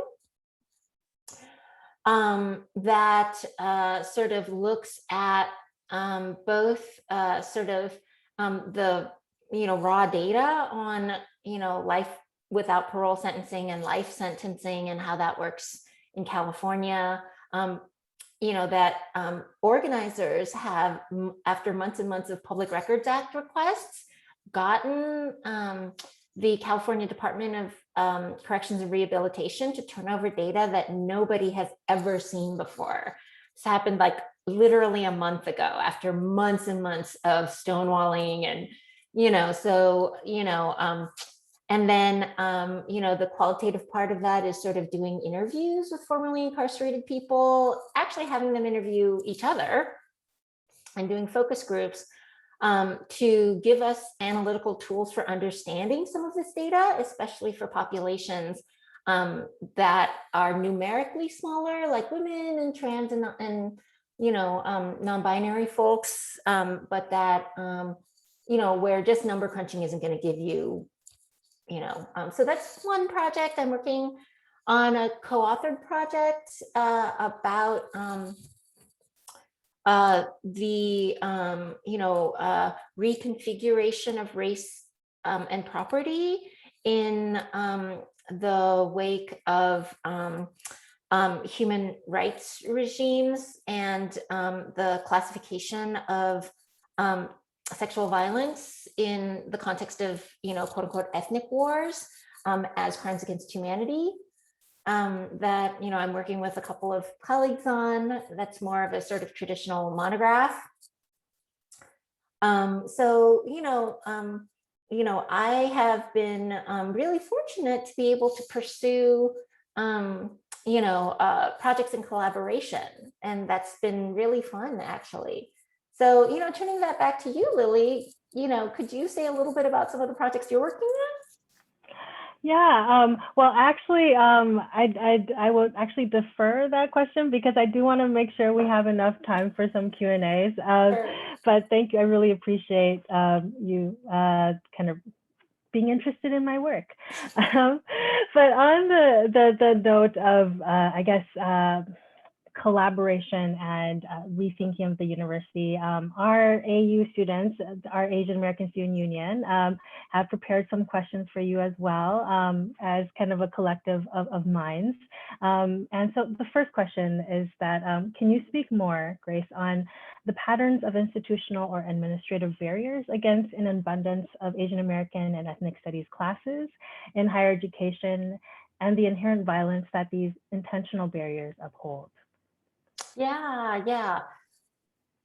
Speaker 3: that sort of looks at both sort of the raw data on life without parole sentencing and life sentencing and how that works in California. That organizers have, after months and months of Public Records Act requests, gotten the California Department of Corrections and Rehabilitation to turn over data that nobody has ever seen before. This happened like literally a month ago, after months and months of stonewalling, and and then the qualitative part of that is sort of doing interviews with formerly incarcerated people, actually having them interview each other and doing focus groups to give us analytical tools for understanding some of this data, especially for populations that are numerically smaller, like women and trans and non-binary folks, but that where just number crunching isn't going to give you, so that's one project. I'm working on a co-authored project about the reconfiguration of race and property in the wake of human rights regimes and the classification of sexual violence in the context of, quote unquote, ethnic wars as crimes against humanity. That I'm working with a couple of colleagues on. That's more of a sort of traditional monograph. I have been really fortunate to be able to pursue, projects in collaboration. And that's been really fun, actually. So, turning that back to you, Lily, could you say a little bit about some of the projects you're working on?
Speaker 2: Yeah, well, actually, I will actually defer that question because I do want to make sure we have enough time for some Q&As.
Speaker 3: Sure.
Speaker 2: But thank you. I really appreciate you kind of being interested in my work. But on the note of, I guess, collaboration and rethinking of the university, our AU students, our Asian American Student Union, have prepared some questions for you as well, as kind of a collective of minds. And so the first question is that, can you speak more, Grace, on the patterns of institutional or administrative barriers against an abundance of Asian American and ethnic studies classes in higher education and the inherent violence that these intentional barriers uphold?
Speaker 3: Yeah.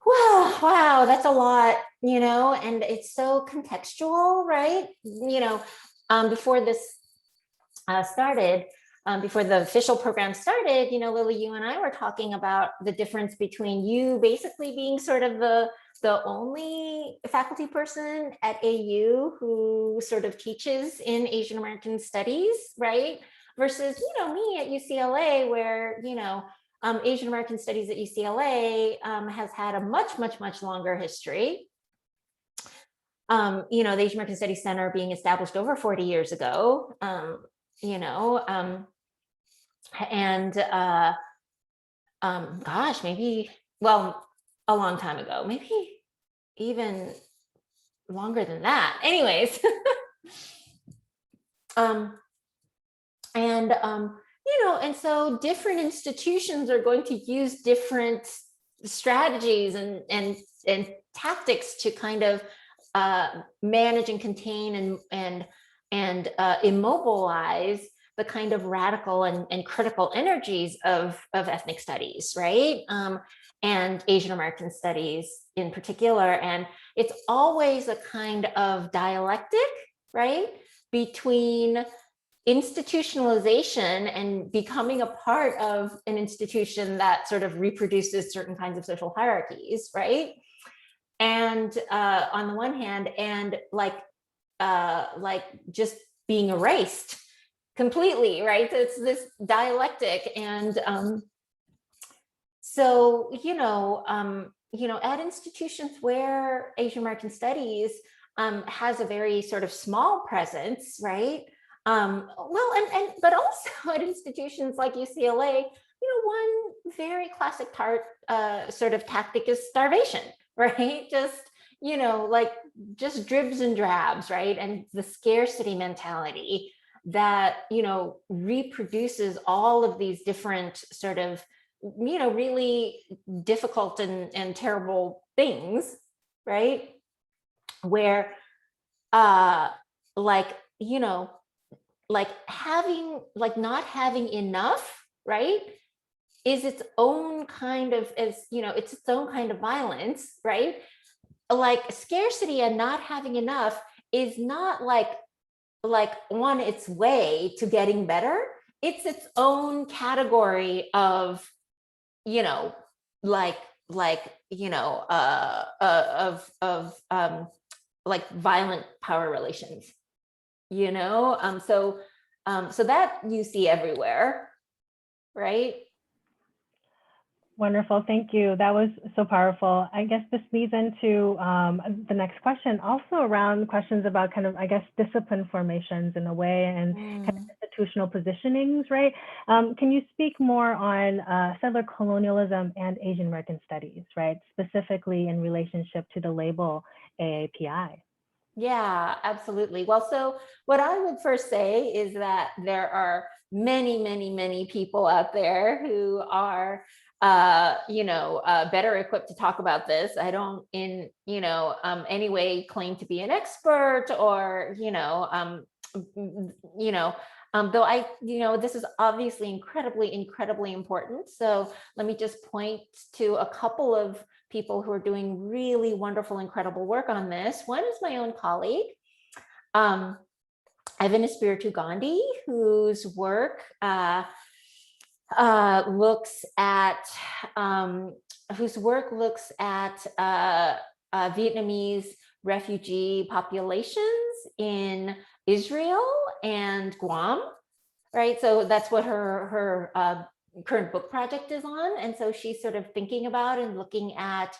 Speaker 3: Well, wow, that's a lot, and it's so contextual, right? Before this started, before the official program started, Lily, you and I were talking about the difference between you basically being sort of the only faculty person at AU who sort of teaches in Asian American studies, right? Versus, me at UCLA, where, Asian American Studies at UCLA has had a much, much, much longer history. The Asian American Studies Center being established over 40 years ago, gosh, maybe, well, a long time ago, maybe even longer than that. Anyways, and so different institutions are going to use different strategies and tactics to kind of manage and contain and immobilize the kind of radical and critical energies of ethnic studies, right? And Asian American studies in particular. And it's always a kind of dialectic, right? Between institutionalization and becoming a part of an institution that sort of reproduces certain kinds of social hierarchies, right? And on the one hand, and like just being erased completely, right? It's this dialectic. And so, at institutions where Asian American Studies has a very sort of small presence, right? But also at institutions like UCLA, one very classic sort of tactic is starvation, right? Just dribs and drabs, right? And the scarcity mentality that, reproduces all of these different sort of, really difficult and terrible things, right? Where, not having enough, right, is its own kind of, it's its own kind of violence, right? Like scarcity and not having enough is not like on its way to getting better. It's its own category of, violent power relations. So that you see everywhere, right?
Speaker 2: Wonderful, thank you. That was so powerful. I guess this leads into the next question, also around questions about kind of, I guess, discipline formations in a way and kind of institutional positionings, right? Can you speak more on settler colonialism and Asian American studies, right? Specifically in relationship to the label AAPI.
Speaker 3: Yeah, absolutely. Well, so what I would first say is that there are many, many, many people out there who are, better equipped to talk about this. I don't in, any way claim to be an expert or, though I, this is obviously incredibly, incredibly important. So let me just point to a couple of people who are doing really wonderful, incredible work on this. One is my own colleague, I have an Espiritu Gandhi, whose work looks at Vietnamese refugee populations in Israel and Guam, right? So that's what her current book project is on. And so she's sort of thinking about and looking at,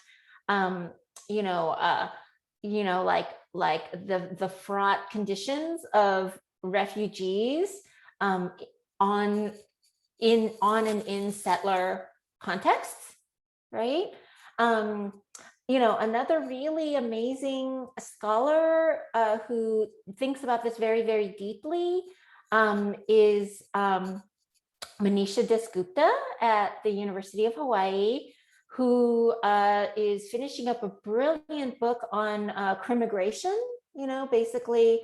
Speaker 3: like the fraught conditions of refugees on and in settler contexts, right? Another really amazing scholar who thinks about this very, very deeply is Manisha Dasgupta at the University of Hawaii, who is finishing up a brilliant book on crimmigration, basically,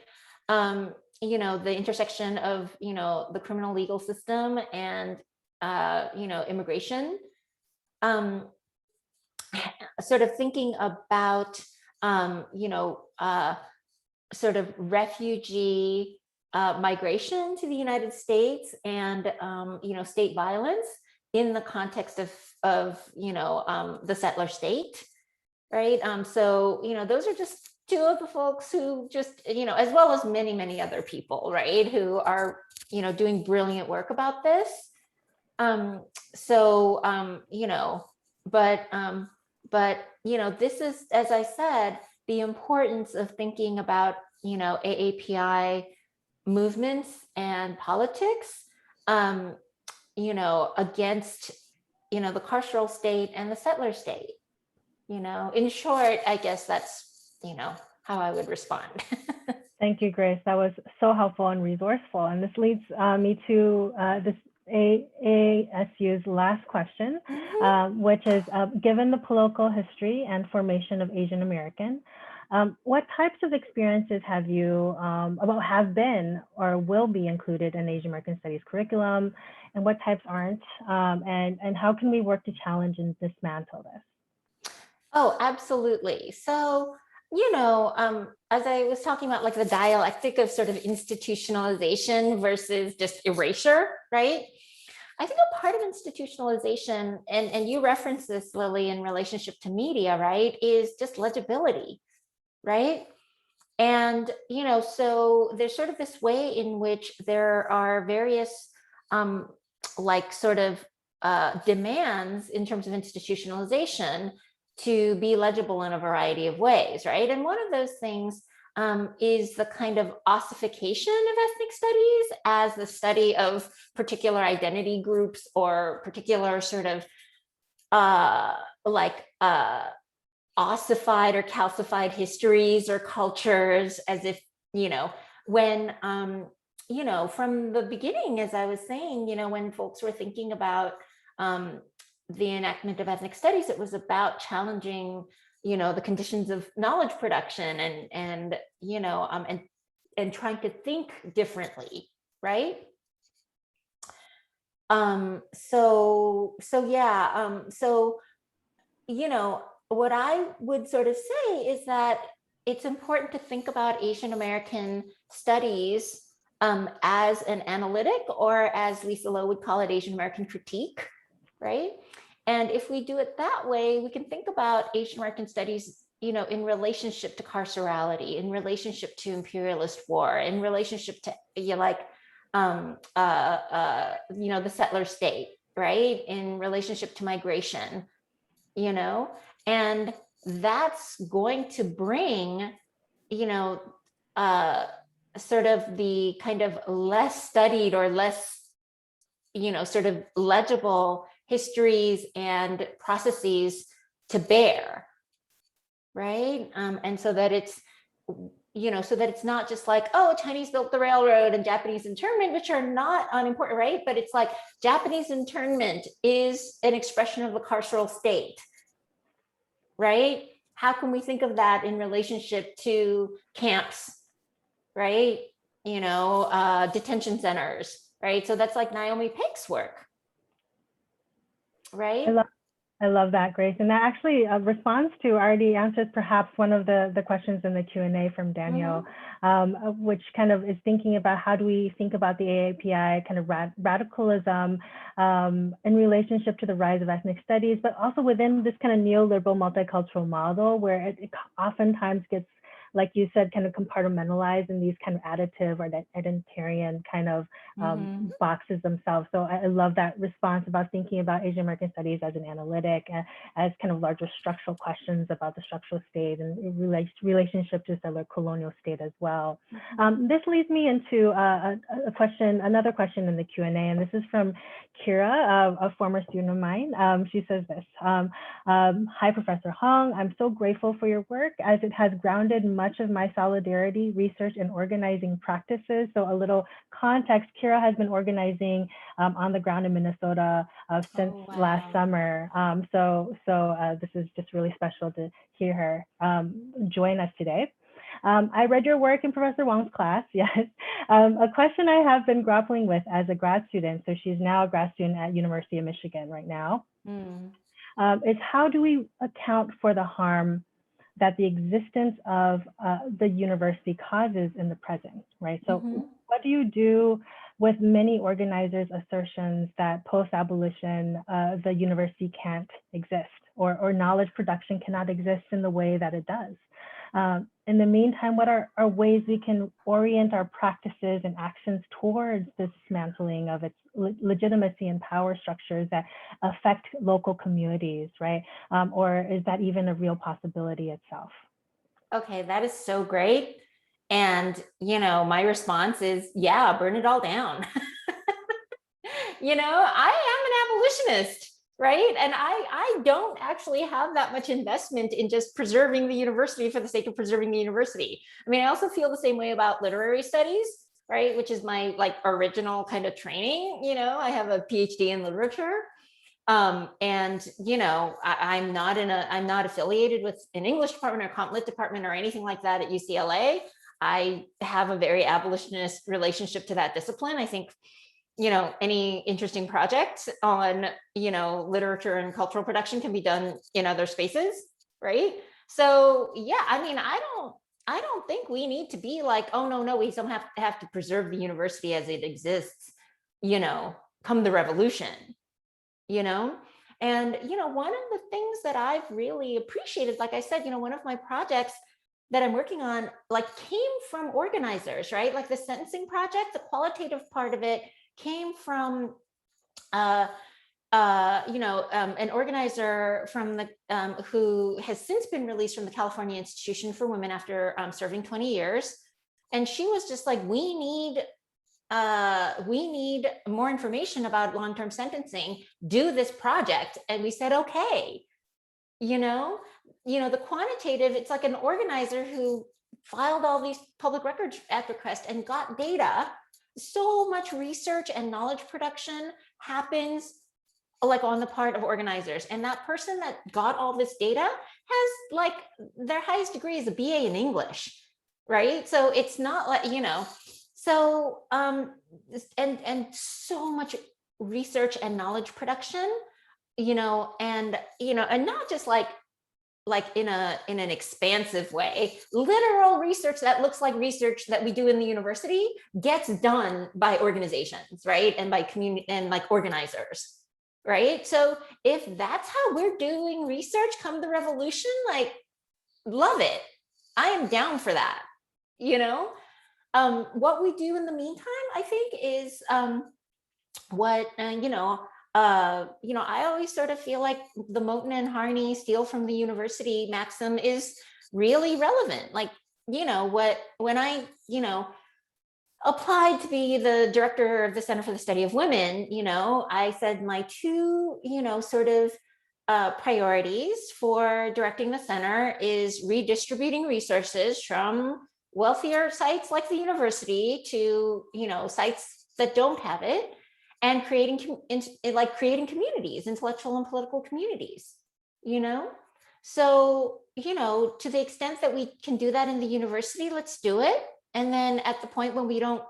Speaker 3: the intersection of, the criminal legal system and, immigration. Sort of thinking about, sort of refugee migration to the United States and, state violence in the context of the settler state, right? So, those are just two of the folks who just, as well as many, many other people, right, who are, doing brilliant work about this. But this is, as I said, the importance of thinking about, AAPI movements and politics, against, the carceral state and the settler state. In short, I guess that's, how I would respond.
Speaker 2: Thank you, Grace. That was so helpful and resourceful. And this leads me to this AASU's last question, which is, given the political history and formation of Asian American, what types of experiences have you have been or will be included in Asian American Studies curriculum, and what types aren't, and how can we work to challenge and dismantle this?
Speaker 3: Oh, absolutely. So, as I was talking about, like the dialectic of sort of institutionalization versus just erasure, right? I think a part of institutionalization, and you referenced this, Lily, in relationship to media, right, is just legibility, right? And, so there's sort of this way in which there are various demands in terms of institutionalization to be legible in a variety of ways, right? And one of those things is the kind of ossification of ethnic studies as the study of particular identity groups or particular sort of ossified or calcified histories or cultures, as if, when, from the beginning, as I was saying, when folks were thinking about the enactment of ethnic studies, it was about challenging, the conditions of knowledge production and trying to think differently, right? What I would sort of say is that it's important to think about Asian American studies as an analytic, or as Lisa Lowe would call it, Asian American critique, right? And if we do it that way, we can think about Asian American studies, in relationship to carcerality, in relationship to imperialist war, in relationship to, the settler state, right? In relationship to migration, and that's going to bring, sort of the kind of less studied or less, sort of legible histories and processes to bear, right? And so that it's, so that it's not just like, oh, Chinese built the railroad and Japanese internment, which are not unimportant, right? But it's like Japanese internment is an expression of the carceral state, right? How can we think of that in relationship to camps, right? Detention centers, right? So that's like Naomi Pick's work, right?
Speaker 2: I love that, Grace. And that actually responds to, already answers perhaps one of the questions in the Q&A from Daniel, which kind of is thinking about how do we think about the AAPI kind of radicalism in relationship to the rise of ethnic studies, but also within this kind of neoliberal multicultural model where it oftentimes gets, like you said, kind of compartmentalized in these kind of additive or that identitarian kind of boxes themselves. So I love that response about thinking about Asian American studies as an analytic, as kind of larger structural questions about the structural state and relationship to settler colonial state as well. This leads me into another question in the Q&A, and this is from Kira, a former student of mine. She says this, hi, Professor Hong, I'm so grateful for your work as it has grounded much of my solidarity, research, and organizing practices. So a little context, Kira has been organizing on the ground in Minnesota since last summer. So this is just really special to hear her join us today. I read your work in Professor Wong's class, yes. A question I have been grappling with as a grad student, so she's now a grad student at University of Michigan right now, is how do we account for the harm that the existence of the university causes in the present, right? So what do you do with many organizers' assertions that post-abolition, the university can't exist or knowledge production cannot exist in the way that it does? In the meantime, what are ways we can orient our practices and actions towards the dismantling of its legitimacy and power structures that affect local communities, right? Or is that even a real possibility itself?
Speaker 3: Okay, that is so great. And, you know, my response is, yeah, burn it all down. You know, I am an abolitionist. Right. And I don't actually have that much investment in just preserving the university for the sake of preserving the university. I mean, I also feel the same way about literary studies, right, which is my like original kind of training. You know, I have a PhD in literature. And, you know, I'm not affiliated with an English department or comp lit department or anything like that at UCLA. I have a very abolitionist relationship to that discipline. I think, you know, any interesting project on, you know, literature and cultural production can be done in other spaces, right? So yeah, I mean, I don't think we need to be like, oh no, we don't have to preserve the university as it exists, you know, come the revolution, you know? And, you know, one of the things that I've really appreciated, like I said, you know, one of my projects that I'm working on like came from organizers, right? Like the sentencing project, the qualitative part of it came from, you know, an organizer from the who has since been released from the California Institution for Women after serving 20 years, and she was just like, we need more information about long-term sentencing. Do this project, and we said okay. You know, the quantitative. It's like an organizer who filed all these public records at request and got data. So much research and knowledge production happens like on the part of organizers. And that person that got all this data has like their highest degree is a BA in English, right? So it's not like, you know, so, and so much research and knowledge production, you know, and not just like in an expansive way. Literal research that looks like research that we do in the university gets done by organizations, right? And by community and like organizers, right? So if that's how we're doing research come the revolution, like, love it. I am down for that, you know? What we do in the meantime, I think, is I always sort of feel like the Moten and Harney steal from the university maxim is really relevant. Like, you know, when I, you know, applied to be the director of the Center for the Study of Women, you know, I said my two, you know, sort of priorities for directing the center is redistributing resources from wealthier sites like the university to, you know, sites that don't have it, and creating communities, intellectual and political communities, you know? So, you know, to the extent that we can do that in the university, let's do it. And then at the point when we don't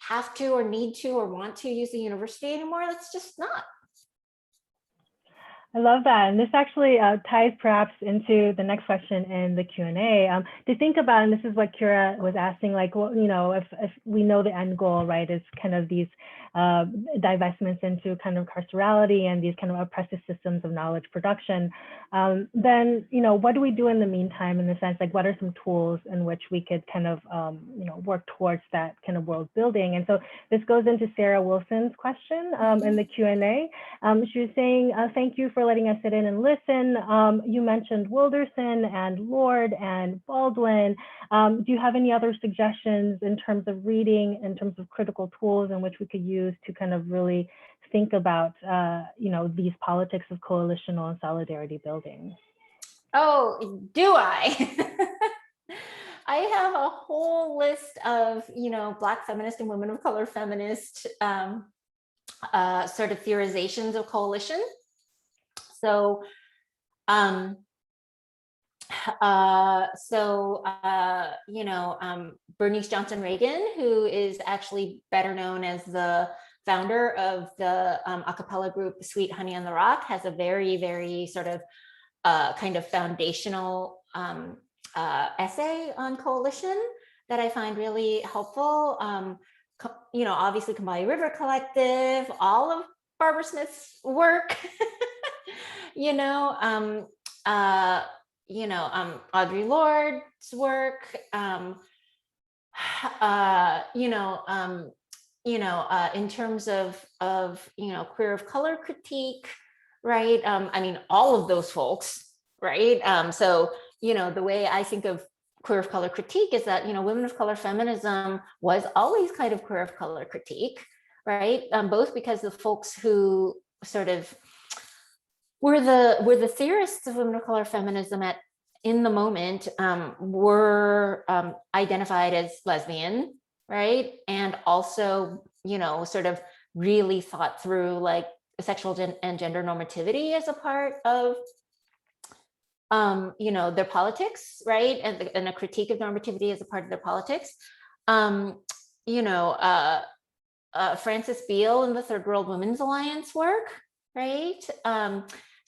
Speaker 3: have to or need to or want to use the university anymore, let's just not.
Speaker 2: I love that. And this actually ties perhaps into the next question in the Q&A. To think about, and this is what Kira was asking, like, well, you know, if we know the end goal, right, is kind of these divestments into kind of carcerality and these kind of oppressive systems of knowledge production, then, you know, what do we do in the meantime, in the sense, like, what are some tools in which we could kind of, you know, work towards that kind of world building? And so this goes into Sarah Wilson's question in the Q&A. She was saying, thank you for letting us sit in and listen. You mentioned Wilderson and Lord and Baldwin. Do you have any other suggestions in terms of reading, in terms of critical tools in which we could use to kind of really think about, you know, these politics of coalitional and solidarity building?
Speaker 3: Oh, do I? I have a whole list of, you know, Black feminist and women of color feminist sort of theorizations of coalition. So, you know, Bernice Johnson Reagan, who is actually better known as the founder of the a cappella group Sweet Honey on the Rock, has a very, very sort of kind of foundational essay on coalition that I find really helpful. You know, obviously Combahee River Collective, all of Barbara Smith's work, you know, Audre Lorde's work, in terms of you know, queer of color critique, right? I mean, all of those folks, right? So, you know, the way I think of queer of color critique is that, you know, women of color feminism was always kind of queer of color critique, right? Both because the folks who sort of were the theorists of women of color feminism in the moment were identified as lesbian, right? And also, you know, sort of really thought through like sexual and gender normativity as a part of you know, their politics, right? And a critique of normativity as a part of their politics. You know, Frances Beale and the Third World Women's Alliance work, right?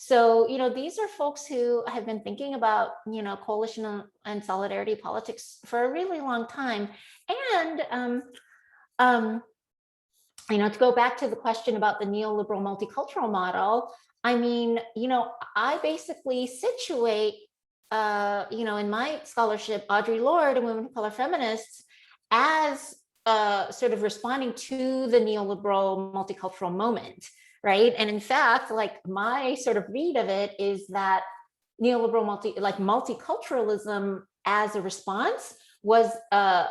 Speaker 3: So, you know, these are folks who have been thinking about, you know, coalition and solidarity politics for a really long time. And, you know, to go back to the question about the neoliberal multicultural model, I mean, you know, I basically situate, you know, in my scholarship, Audre Lorde and women of color feminists as sort of responding to the neoliberal multicultural moment, right? And in fact, like my sort of read of it is that neoliberal multiculturalism as a response was a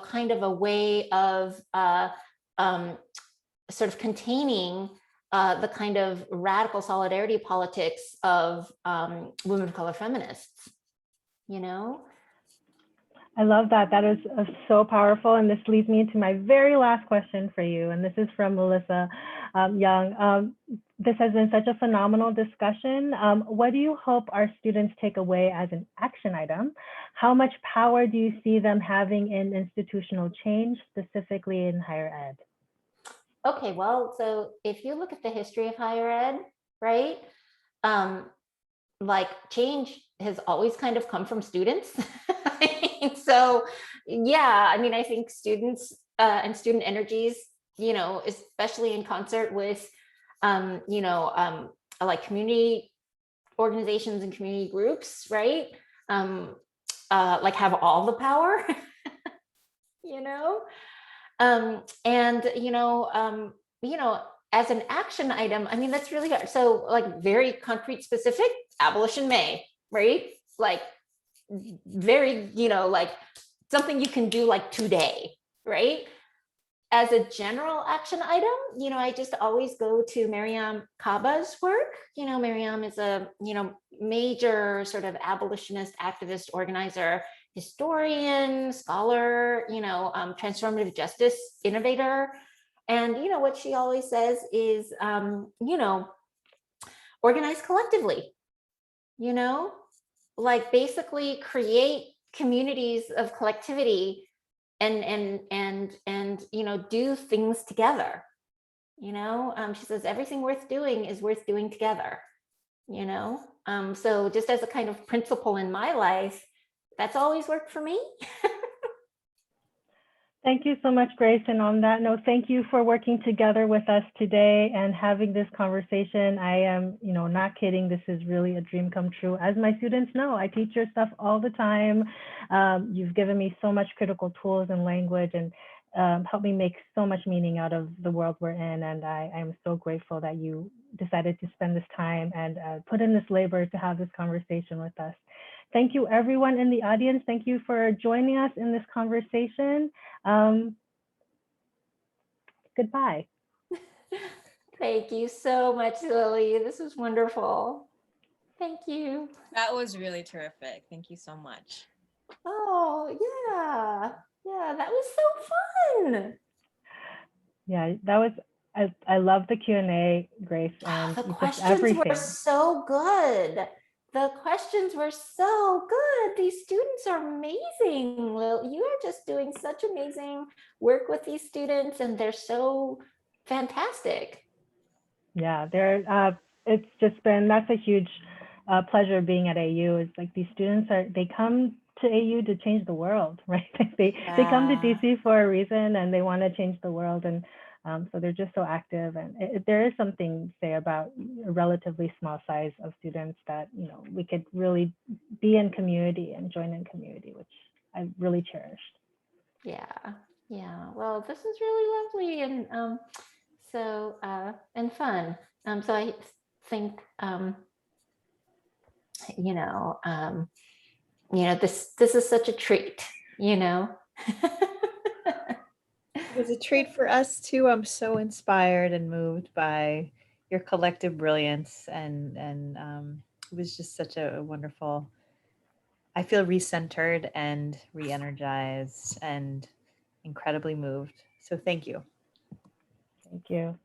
Speaker 3: kind of a way of sort of containing the kind of radical solidarity politics of women of color feminists, you know?
Speaker 2: I love that. That is so powerful. And this leads me to my very last question for you. And this is from Melissa Young. This has been such a phenomenal discussion. What do you hope our students take away as an action item? How much power do you see them having in institutional change, specifically in higher ed?
Speaker 3: Okay, well, so if you look at the history of higher ed, right? Like change has always kind of come from students. So yeah, I mean, I think students and student energies, you know, especially in concert with, you know, like community organizations and community groups, right? Like have all the power, you know? And, you know, as an action item, I mean, that's really hard. So like very concrete, specific, abolition May, right? Like very, you know, like something you can do like today, right? As a general action item, you know, I just always go to Mariam Kaba's work. You know, Mariam is a, you know, major sort of abolitionist, activist, organizer, historian, scholar, you know, transformative justice innovator. And, you know, what she always says is, you know, organize collectively, you know, like basically create communities of collectivity and you know, do things together, you know. She says everything worth doing is worth doing together, you know? So just as a kind of principle in my life, that's always worked for me.
Speaker 2: Thank you so much, Grace. And on that note, thank you for working together with us today and having this conversation. I am, not kidding. This is really a dream come true. As my students know, I teach your stuff all the time. You've given me so much critical tools and language and helped me make so much meaning out of the world we're in. And I am so grateful that you decided to spend this time and put in this labor to have this conversation with us. Thank you, everyone in the audience. Thank you for joining us in this conversation. Goodbye.
Speaker 3: Thank you so much, Lily. This was wonderful. Thank you.
Speaker 4: That was really terrific. Thank you so much.
Speaker 3: Oh, yeah. Yeah, that was so fun.
Speaker 2: Yeah, that was, I love the Q&A, Grace, and
Speaker 3: the
Speaker 2: just
Speaker 3: questions
Speaker 2: everything.
Speaker 3: were so good. The questions were so good. These students are amazing. Well, you are just doing such amazing work with these students, and they're so fantastic.
Speaker 2: Yeah, it's just been, that's a huge pleasure being at AU. It's like these students they come to AU to change the world, right? They come to DC for a reason and they want to change the world. And so they're just so active. And there is something to say about a relatively small size of students that, we could really be in community and join in community, which I really cherished.
Speaker 3: Yeah. Well, this is really lovely and and fun. So I think this is such a treat,
Speaker 5: It was a treat for us too. I'm so inspired and moved by your collective brilliance, and it was just such a wonderful. I feel recentered and re-energized and incredibly moved. So thank you.
Speaker 2: Thank you.